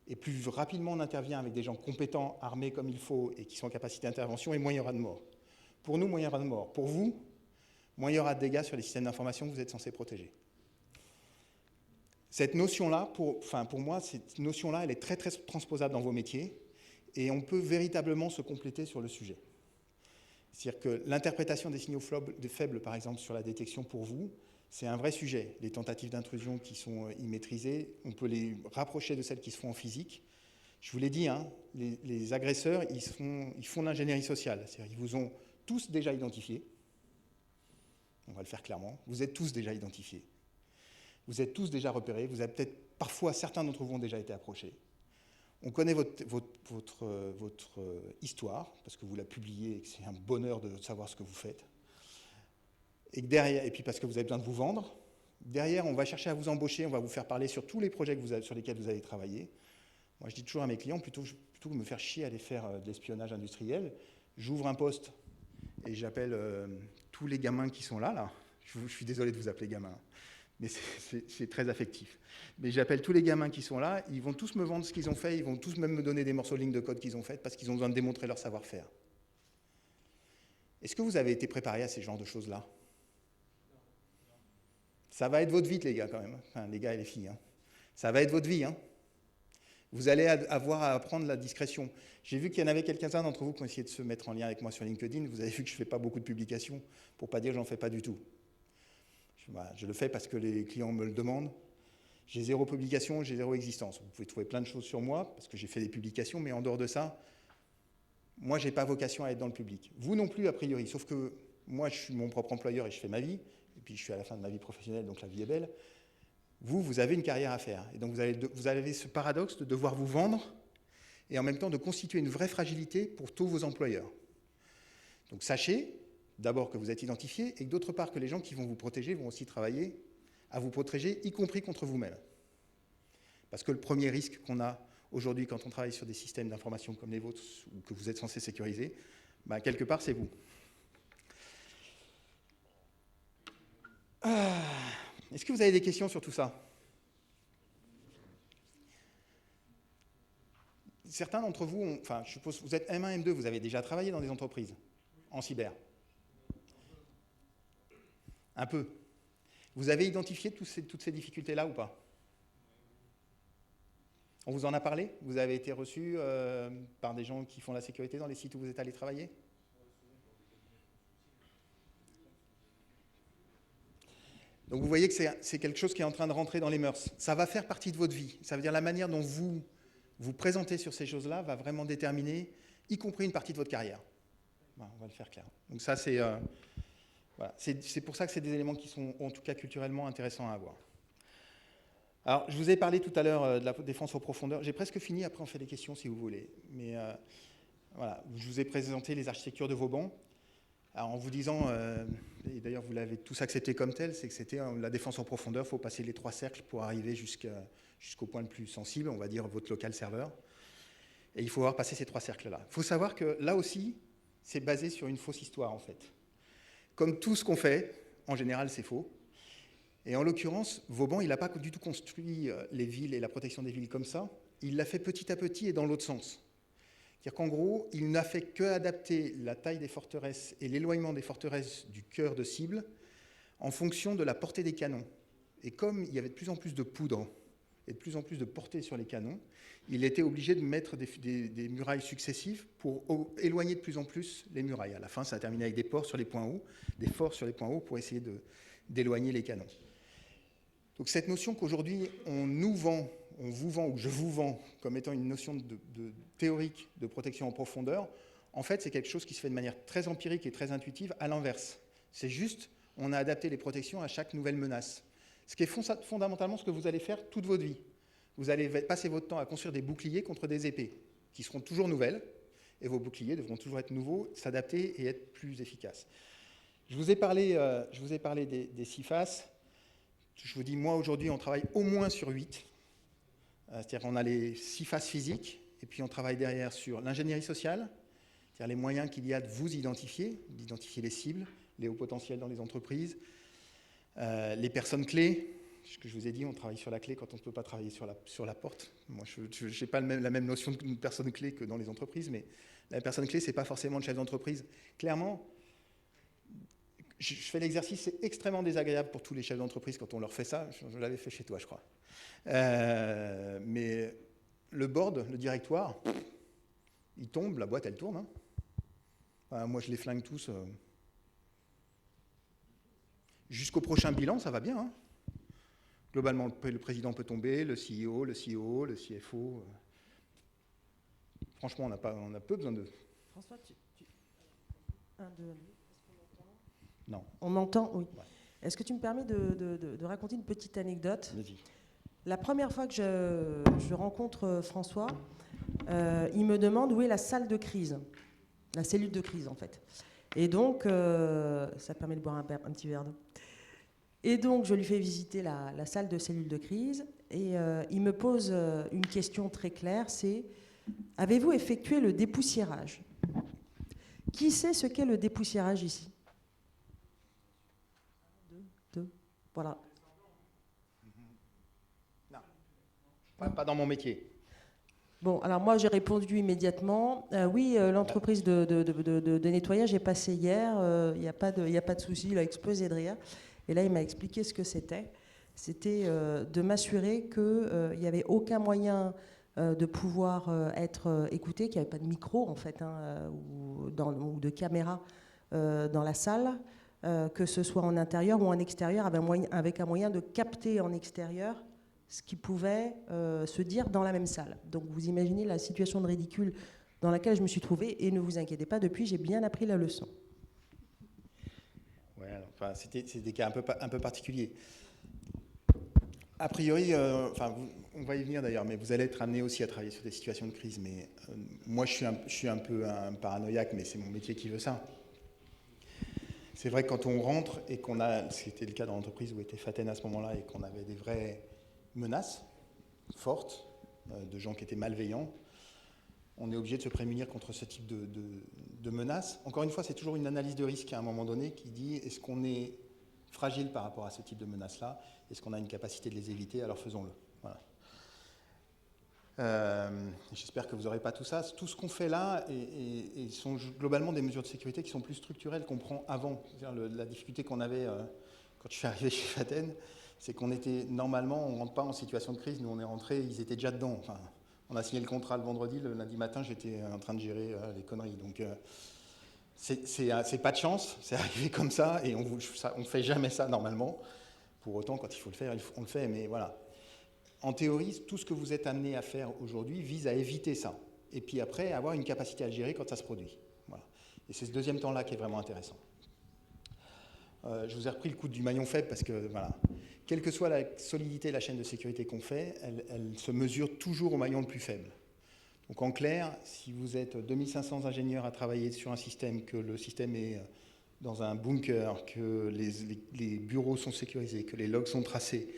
Et plus rapidement on intervient avec des gens compétents, armés comme il faut et qui sont en capacité d'intervention, et moins il y aura de morts. Pour nous, moins il y aura de morts. Pour vous, moins il y aura de dégâts sur les systèmes d'information que vous êtes censés protéger. Cette notion-là, pour moi, cette notion-là, elle est très très transposable dans vos métiers et on peut véritablement se compléter sur le sujet. C'est-à-dire que l'interprétation des signaux faibles, par exemple, sur la détection pour vous, c'est un vrai sujet. Les tentatives d'intrusion qui sont immaîtrisées, on peut les rapprocher de celles qui se font en physique. Je vous l'ai dit, hein, les agresseurs, ils font de l'ingénierie sociale. C'est-à-dire qu'ils vous ont tous déjà identifiés. On va le faire clairement. Vous êtes tous déjà identifiés. Vous êtes tous déjà repérés. Vous avez peut-être, parfois, certains d'entre vous ont déjà été approchés. On connaît votre histoire, parce que vous la publiez et que c'est un bonheur de savoir ce que vous faites. Et puis parce que vous avez besoin de vous vendre. Derrière, on va chercher à vous embaucher, on va vous faire parler sur tous les projets sur lesquels vous avez travaillé. Moi, je dis toujours à mes clients, plutôt que de me faire chier à aller faire de l'espionnage industriel, j'ouvre un poste et j'appelle tous les gamins qui sont là. Je suis désolé de vous appeler gamin, mais c'est très affectif. Mais j'appelle tous les gamins qui sont là, ils vont tous me vendre ce qu'ils ont fait, ils vont tous même me donner des morceaux de ligne de code qu'ils ont fait parce qu'ils ont besoin de démontrer leur savoir-faire. Est-ce que vous avez été préparé à ces genres de choses-là ? Ça va être votre vie, les gars, quand même. Enfin, les gars et les filles. Hein. Ça va être votre vie. Hein. Vous allez avoir à apprendre la discrétion. J'ai vu qu'il y en avait quelques-uns d'entre vous qui ont essayé de se mettre en lien avec moi sur LinkedIn. Vous avez vu que je ne fais pas beaucoup de publications, pour ne pas dire que je n'en fais pas du tout. Je le fais parce que les clients me le demandent. J'ai 0 publication, j'ai 0 existence. Vous pouvez trouver plein de choses sur moi, parce que j'ai fait des publications, mais en dehors de ça, moi, je n'ai pas vocation à être dans le public. Vous non plus, a priori, sauf que moi, je suis mon propre employeur et je fais ma vie. Et puis je suis à la fin de ma vie professionnelle, donc la vie est belle. Vous avez une carrière à faire. Et donc vous avez ce paradoxe de devoir vous vendre et en même temps de constituer une vraie fragilité pour tous vos employeurs. Donc sachez d'abord que vous êtes identifié et que d'autre part que les gens qui vont vous protéger vont aussi travailler à vous protéger, y compris contre vous-même. Parce que le premier risque qu'on a aujourd'hui quand on travaille sur des systèmes d'information comme les vôtres ou que vous êtes censé sécuriser, quelque part c'est vous. Est-ce que vous avez des questions sur tout ça ? Certains d'entre vous, je suppose, vous êtes M1, M2, vous avez déjà travaillé dans des entreprises en cyber. Un peu. Vous avez identifié toutes ces difficultés-là ou pas ? On vous en a parlé ? Vous avez été reçu par des gens qui font la sécurité dans les sites où vous êtes allé travailler ? Donc vous voyez que c'est quelque chose qui est en train de rentrer dans les mœurs. Ça va faire partie de votre vie. Ça veut dire la manière dont vous vous présentez sur ces choses-là va vraiment déterminer, y compris une partie de votre carrière. Voilà, on va le faire clair. Donc ça, c'est pour ça que c'est des éléments qui sont, en tout cas culturellement, intéressants à avoir. Alors, je vous ai parlé tout à l'heure de la défense en profondeur. J'ai presque fini, après on fait des questions si vous voulez. Mais voilà, je vous ai présenté les architectures de Vauban. Alors, en vous disant, et d'ailleurs vous l'avez tous accepté comme tel, c'est que c'était la défense en profondeur, il faut passer les 3 cercles pour arriver jusqu'au point le plus sensible, on va dire votre local serveur. Et il faut avoir passé ces 3 cercles-là. Il faut savoir que là aussi, c'est basé sur une fausse histoire en fait. Comme tout ce qu'on fait, en général c'est faux. Et en l'occurrence, Vauban, il n'a pas du tout construit les villes et la protection des villes comme ça. Il l'a fait petit à petit et dans l'autre sens. C'est-à-dire qu'en gros, il n'a fait qu'adapter la taille des forteresses et l'éloignement des forteresses du cœur de cible en fonction de la portée des canons. Et comme il y avait de plus en plus de poudre et de plus en plus de portée sur les canons, il était obligé de mettre des murailles successives pour éloigner de plus en plus les murailles. À la fin, ça a terminé avec des forts sur les points hauts pour essayer d'éloigner les canons. Donc cette notion qu'aujourd'hui on vous vend, ou je vous vends, comme étant une notion théorique de protection en profondeur, en fait c'est quelque chose qui se fait de manière très empirique et très intuitive, à l'inverse. C'est juste, on a adapté les protections à chaque nouvelle menace. Ce qui est fondamentalement ce que vous allez faire toute votre vie. Vous allez passer votre temps à construire des boucliers contre des épées, qui seront toujours nouvelles, et vos boucliers devront toujours être nouveaux, s'adapter et être plus efficaces. Je vous ai parlé des 6 faces. Je vous dis, moi, aujourd'hui, on travaille au moins sur 8. C'est-à-dire qu'on a les 6 phases physiques, et puis on travaille derrière sur l'ingénierie sociale, c'est-à-dire les moyens qu'il y a de vous identifier, d'identifier les cibles, les hauts potentiels dans les entreprises, les personnes clés. Ce que je vous ai dit, on travaille sur la clé quand on ne peut pas travailler sur la porte. Moi, je n'ai pas la même notion d'une personne clé que dans les entreprises, mais la personne clé, ce n'est pas forcément le chef d'entreprise. Clairement, je fais l'exercice, c'est extrêmement désagréable pour tous les chefs d'entreprise quand on leur fait ça. Je l'avais fait chez toi, je crois. Mais le board, le directoire, il tombe, la boîte, elle tourne. Hein. Enfin, moi, je les flingue tous. Jusqu'au prochain bilan, ça va bien. Hein. Globalement, le président peut tomber, le CEO, le CFO. Franchement, on a peu besoin d'eux. François, un, deux. Non. On m'entend, oui. Ouais. Est-ce que tu me permets de raconter une petite anecdote ? Vas-y. La première fois que je rencontre François, il me demande où est la salle de crise, la cellule de crise en fait. Et donc, ça permet de boire un petit verre d'eau. Et donc, je lui fais visiter la salle de cellule de crise et il me pose une question très claire, c'est « Avez-vous effectué le dépoussiérage ?» Qui sait ce qu'est le dépoussiérage ici ? Deux. Voilà. Non. Pas dans mon métier. Bon, alors moi j'ai répondu immédiatement. Oui, l'entreprise de nettoyage est passée hier. Il n'y a pas de souci, il a explosé de rire. Et là, il m'a expliqué ce que c'était. C'était de m'assurer qu'il n'y avait aucun moyen de pouvoir être écouté, qu'il n'y avait pas de micro en fait, hein, ou de caméra dans la salle, que ce soit en intérieur ou en extérieur, avec un moyen de capter en extérieur ce qui pouvait se dire dans la même salle. Donc vous imaginez la situation de ridicule dans laquelle je me suis trouvée, et ne vous inquiétez pas, depuis j'ai bien appris la leçon. Ouais, alors, enfin, c'est des cas un peu particuliers. A priori, on va y venir d'ailleurs, mais vous allez être amené aussi à travailler sur des situations de crise. Mais moi, je suis un peu un paranoïaque, mais c'est mon métier qui veut ça. C'est vrai que quand on rentre et qu'on a, c'était le cas dans l'entreprise où était Faten à ce moment-là, et qu'on avait des vraies menaces fortes de gens qui étaient malveillants, on est obligé de se prémunir contre ce type de menaces. Encore une fois, c'est toujours une analyse de risque à un moment donné qui dit est-ce qu'on est fragile par rapport à ce type de menaces-là ? Est-ce qu'on a une capacité de les éviter ? Alors faisons-le. Voilà. J'espère que vous n'aurez pas tout ça. Tout ce qu'on fait là sont globalement des mesures de sécurité qui sont plus structurelles qu'on prend avant. C'est-à-dire la difficulté qu'on avait quand je suis arrivé chez Faten, c'est qu'on était normalement, on ne rentre pas en situation de crise. Nous, on est rentrés, ils étaient déjà dedans. Enfin, on a signé le contrat le vendredi, le lundi matin, j'étais en train de gérer les conneries. Donc, c'est pas de chance, c'est arrivé comme ça, et on ne fait jamais ça normalement. Pour autant, quand il faut le faire, on le fait, mais voilà. En théorie, tout ce que vous êtes amené à faire aujourd'hui vise à éviter ça. Et puis après, avoir une capacité à le gérer quand ça se produit. Voilà. Et c'est ce deuxième temps-là qui est vraiment intéressant. Je vous ai repris le coup du maillon faible parce que, voilà, quelle que soit la solidité de la chaîne de sécurité qu'on fait, elle se mesure toujours au maillon le plus faible. Donc en clair, si vous êtes 2500 ingénieurs à travailler sur un système, que le système est dans un bunker, que les bureaux sont sécurisés, que les logs sont tracés,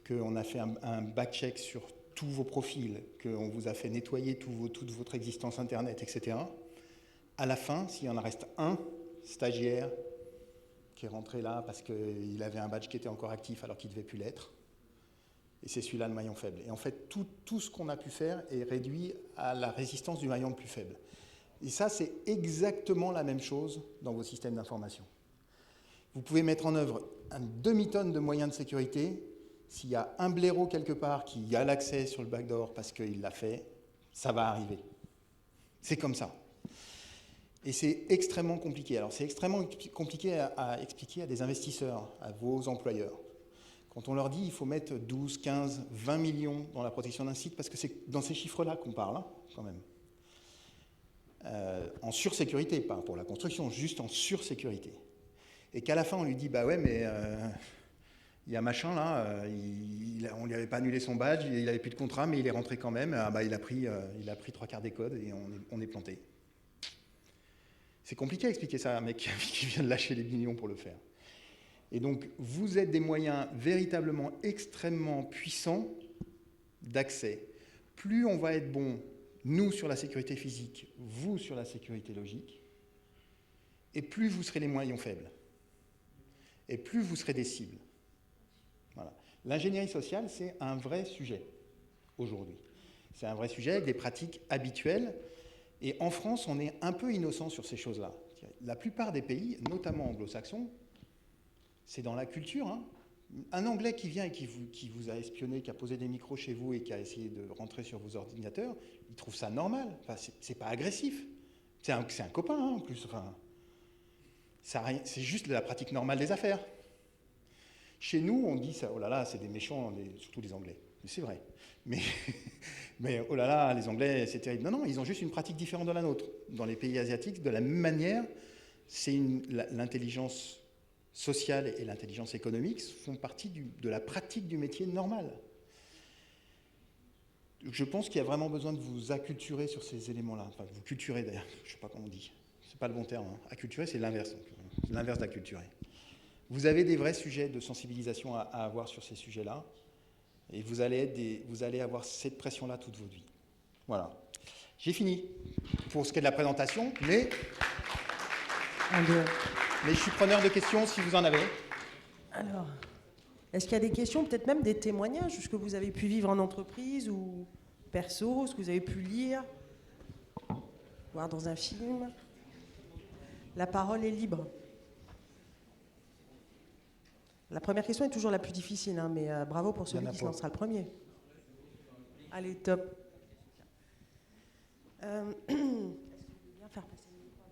qu'on a fait un back-check sur tous vos profils, qu'on vous a fait nettoyer toute votre existence Internet, etc. À la fin, s'il en reste un stagiaire qui est rentré là parce qu'il avait un badge qui était encore actif alors qu'il ne devait plus l'être, et c'est celui-là le maillon faible. Et en fait, tout ce qu'on a pu faire est réduit à la résistance du maillon le plus faible. Et ça, c'est exactement la même chose dans vos systèmes d'information. Vous pouvez mettre en œuvre un demi-tonne de moyens de sécurité. S'il y a un blaireau quelque part qui a l'accès sur le backdoor parce qu'il l'a fait, ça va arriver. C'est comme ça. Et c'est extrêmement compliqué. Alors, c'est extrêmement compliqué à expliquer à des investisseurs, à vos employeurs. Quand on leur dit qu'il faut mettre 12, 15, 20 millions dans la protection d'un site, parce que c'est dans ces chiffres-là qu'on parle, hein, quand même. En sursécurité, pas pour la construction, juste en sursécurité. Et qu'à la fin, on lui dit, bah ouais, mais il y a machin là, on lui avait pas annulé son badge, il n'avait plus de contrat, mais il est rentré quand même, ah bah, il a pris 3/4 des codes et on est planté. C'est compliqué à expliquer ça à un mec qui vient de lâcher des millions pour le faire. Et donc, vous êtes des moyens véritablement extrêmement puissants d'accès. Plus on va être bon, nous, sur la sécurité physique, vous, sur la sécurité logique, et plus vous serez les moyens faibles. Et plus vous serez des cibles. Voilà. L'ingénierie sociale, c'est un vrai sujet, aujourd'hui. C'est un vrai sujet avec des pratiques habituelles. Et en France, on est un peu innocent sur ces choses-là. La plupart des pays, notamment anglo-saxons, c'est dans la culture. Hein. Un Anglais qui vient et qui vous a espionné, qui a posé des micros chez vous et qui a essayé de rentrer sur vos ordinateurs, il trouve ça normal. Enfin, c'est pas agressif. C'est un copain, hein, en plus. Enfin, c'est juste la pratique normale des affaires. Chez nous, on dit ça, oh là là, c'est des méchants, surtout les Anglais. Mais c'est vrai. Mais oh là là, les Anglais, c'est terrible. Non, ils ont juste une pratique différente de la nôtre. Dans les pays asiatiques, de la même manière, l'intelligence sociale et l'intelligence économique font partie de la pratique du métier normal. Je pense qu'il y a vraiment besoin de vous acculturer sur ces éléments-là. Enfin, vous culturer d'ailleurs, je ne sais pas comment on dit. C'est pas le bon terme. Hein. Acculturer, c'est l'inverse. C'est l'inverse d'acculturer. Vous avez des vrais sujets de sensibilisation à avoir sur ces sujets-là. Et vous allez avoir cette pression-là toute votre vie. Voilà. J'ai fini pour ce qui est de la présentation, mais je suis preneur de questions si vous en avez. Alors, est-ce qu'il y a des questions, peut-être même des témoignages, ce que vous avez pu vivre en entreprise ou perso, ce que vous avez pu lire, voir dans un film? La parole est libre. La première question est toujours la plus difficile, hein, mais bravo pour celui qui se lancera le premier. Allez, top. Est-ce que vous voulez bien faire passer le micro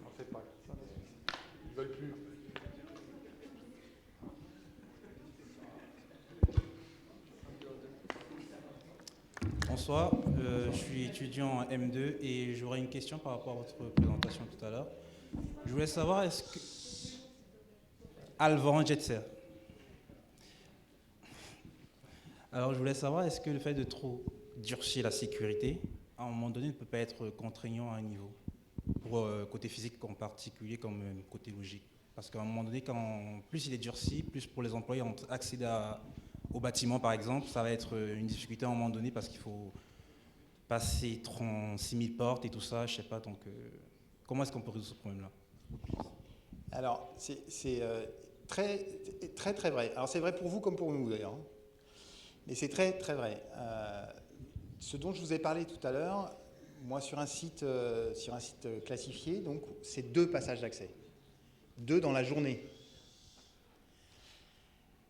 On fait pas. Ils veulent plus. Bonsoir, je suis étudiant en M2 et j'aurais une question par rapport à votre présentation tout à l'heure. Je voulais savoir, est-ce que... Alvan Jetser. Alors, je voulais savoir, est-ce que le fait de trop durcir la sécurité, à un moment donné, ne peut pas être contraignant à un niveau, pour côté physique en particulier, comme côté logique? Parce qu'à un moment donné, plus il est durci, plus pour les employés ont accédé au bâtiment, par exemple, ça va être une difficulté à un moment donné parce qu'il faut passer 36 000 portes et tout ça, je ne sais pas. Donc, comment est-ce qu'on peut résoudre ce problème-là? Alors, c'est très, très, très vrai. Alors, c'est vrai pour vous comme pour nous, d'ailleurs. Mais c'est très, très vrai. Ce dont je vous ai parlé tout à l'heure, moi, sur un site classifié, donc, c'est 2 passages d'accès. 2 dans la journée.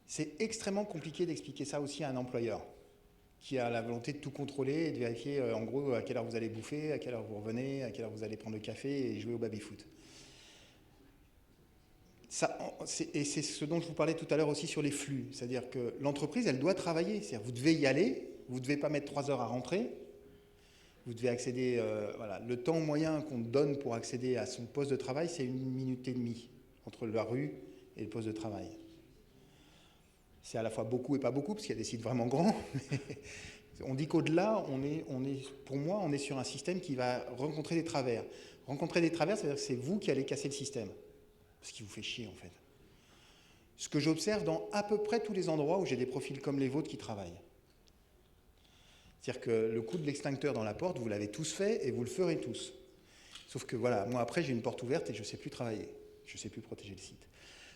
C'est extrêmement compliqué d'expliquer ça aussi à un employeur qui a la volonté de tout contrôler et de vérifier en gros à quelle heure vous allez bouffer, à quelle heure vous revenez, à quelle heure vous allez prendre le café et jouer au baby-foot. Et c'est ce dont je vous parlais tout à l'heure aussi sur les flux. C'est-à-dire que l'entreprise, elle doit travailler. C'est-à-dire vous devez y aller, vous ne devez pas mettre 3 heures à rentrer, vous devez accéder... voilà. Le temps moyen qu'on donne pour accéder à son poste de travail, c'est 1 minute et demie entre la rue et le poste de travail. C'est à la fois beaucoup et pas beaucoup, parce qu'il y a des sites vraiment grands, On dit qu'au-delà, pour moi, on est sur un système qui va rencontrer des travers. Rencontrer des travers, c'est-à-dire que c'est vous qui allez casser le système. Ce qui vous fait chier, en fait. Ce que j'observe dans à peu près tous les endroits où j'ai des profils comme les vôtres qui travaillent. C'est-à-dire que le coup de l'extincteur dans la porte, vous l'avez tous fait et vous le ferez tous. Sauf que voilà, moi après j'ai une porte ouverte et je ne sais plus travailler. Je ne sais plus protéger le site.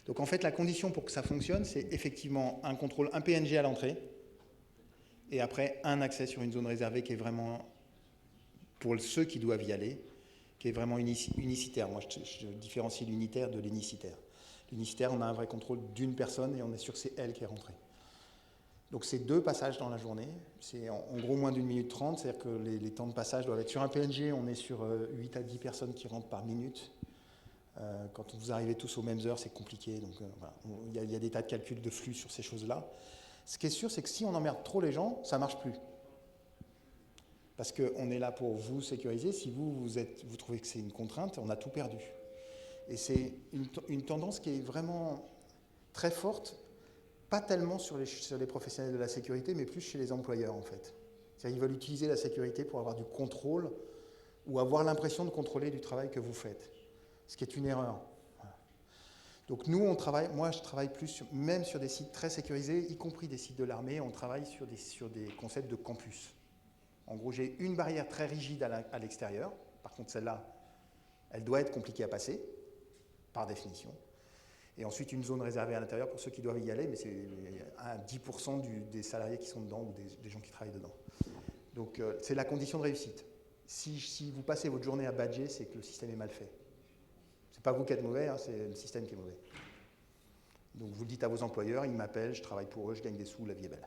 Donc en fait, la condition pour que ça fonctionne, c'est effectivement un contrôle, un PNG à l'entrée, et après un accès sur une zone réservée qui est vraiment, pour ceux qui doivent y aller, qui est vraiment unicitaire. Moi, je différencie l'unitaire de l'unicitaire. L'unicitaire, on a un vrai contrôle d'une personne et on est sûr que c'est elle qui est rentrée. Donc c'est 2 passages dans la journée, c'est en gros moins d'1 minute 30, c'est-à-dire que les temps de passage doivent être sur un PNG, on est sur 8 à 10 personnes qui rentrent par minute. Quand vous arrivez tous aux mêmes heures, c'est compliqué, donc voilà. Il y a des tas de calculs de flux sur ces choses-là. Ce qui est sûr, c'est que si on emmerde trop les gens, ça ne marche plus. Parce qu'on est là pour vous sécuriser. Si vous trouvez que c'est une contrainte, on a tout perdu. Et c'est une tendance qui est vraiment très forte, pas tellement sur les professionnels de la sécurité, mais plus chez les employeurs, en fait. C'est-à-dire qu'ils veulent utiliser la sécurité pour avoir du contrôle ou avoir l'impression de contrôler du travail que vous faites, ce qui est une erreur. Voilà. Donc nous, moi je travaille plus même sur des sites très sécurisés, y compris des sites de l'armée, on travaille sur des concepts de campus. En gros, j'ai une barrière très rigide à l'extérieur, par contre celle-là, elle doit être compliquée à passer, par définition. Et ensuite, une zone réservée à l'intérieur pour ceux qui doivent y aller, mais c'est à 10% des salariés qui sont dedans ou des gens qui travaillent dedans. Donc, c'est la condition de réussite. Si vous passez votre journée à badger, c'est que le système est mal fait. C'est pas vous qui êtes mauvais, hein, c'est le système qui est mauvais. Donc, vous le dites à vos employeurs, ils m'appellent, je travaille pour eux, je gagne des sous, la vie est belle.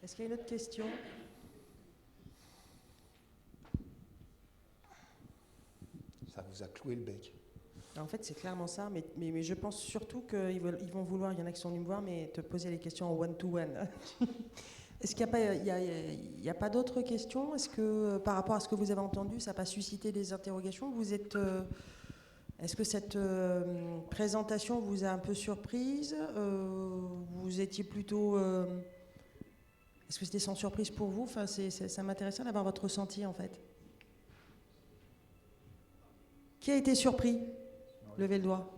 Est-ce qu'il y a une autre question ? Ça vous a cloué le bec. En fait, c'est clairement ça, mais je pense surtout qu'ils vont vouloir, il y en a qui sont venus me voir, mais te poser les questions en one-to-one. Est-ce qu'il n'y a pas d'autres questions ? Est-ce que, par rapport à ce que vous avez entendu, ça n'a pas suscité des interrogations ? Est-ce que cette présentation vous a un peu surprise ? Vous étiez plutôt... Est-ce que c'était sans surprise pour vous ? Enfin, ça m'intéressait d'avoir votre ressenti, en fait. Qui a été surpris ? Levez le doigt.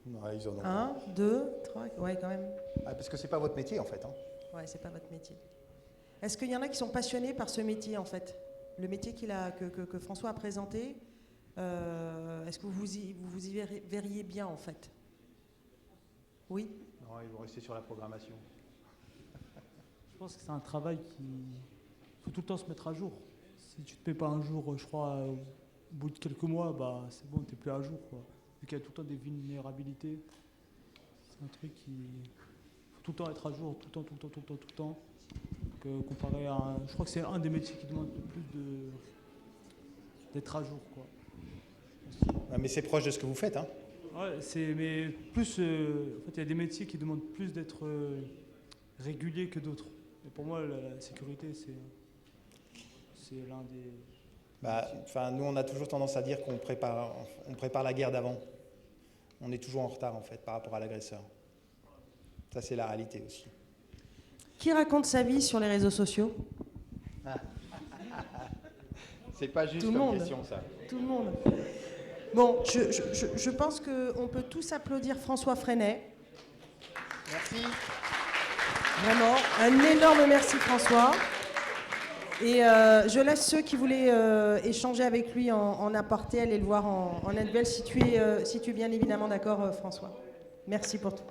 Non, ils en ont 1, 2, 3, ouais, quand même. Ah, parce que c'est pas votre métier, en fait. Hein. Ouais, c'est pas votre métier. Est-ce qu'il y en a qui sont passionnés par ce métier, en fait ? Le métier que François a présenté, est-ce que vous y verriez bien, en fait ? Oui ? Non, ils vont rester sur la programmation. Je pense que c'est un travail il faut tout le temps se mettre à jour. Si tu te mets pas un jour, je crois, au bout de quelques mois, bah, c'est bon, tu n'es plus à jour, quoi. Vu qu'il y a tout le temps des vulnérabilités, c'est un truc qui... faut tout le temps être à jour, tout le temps. Donc, comparé à... Je crois que c'est un des métiers qui demande le plus d'être à jour, quoi. Ah, mais c'est proche de ce que vous faites, hein. Ouais, mais plus... en fait, il y a des métiers qui demandent plus d'être réguliers que d'autres. Et pour moi, la sécurité, c'est l'un des... Nous, on a toujours tendance à dire qu'on prépare la guerre d'avant. On est toujours en retard, en fait, par rapport à l'agresseur. Ça, c'est la réalité aussi. Qui raconte sa vie sur les réseaux sociaux ? C'est pas juste Tout le monde. question, ça. Tout le monde. Bon, je pense qu'on peut tous applaudir François Freinet. Merci. Vraiment, un énorme merci François. Et je laisse ceux qui voulaient échanger avec lui en aparté aller le voir en NBL si tu es bien évidemment d'accord François. Merci pour tout.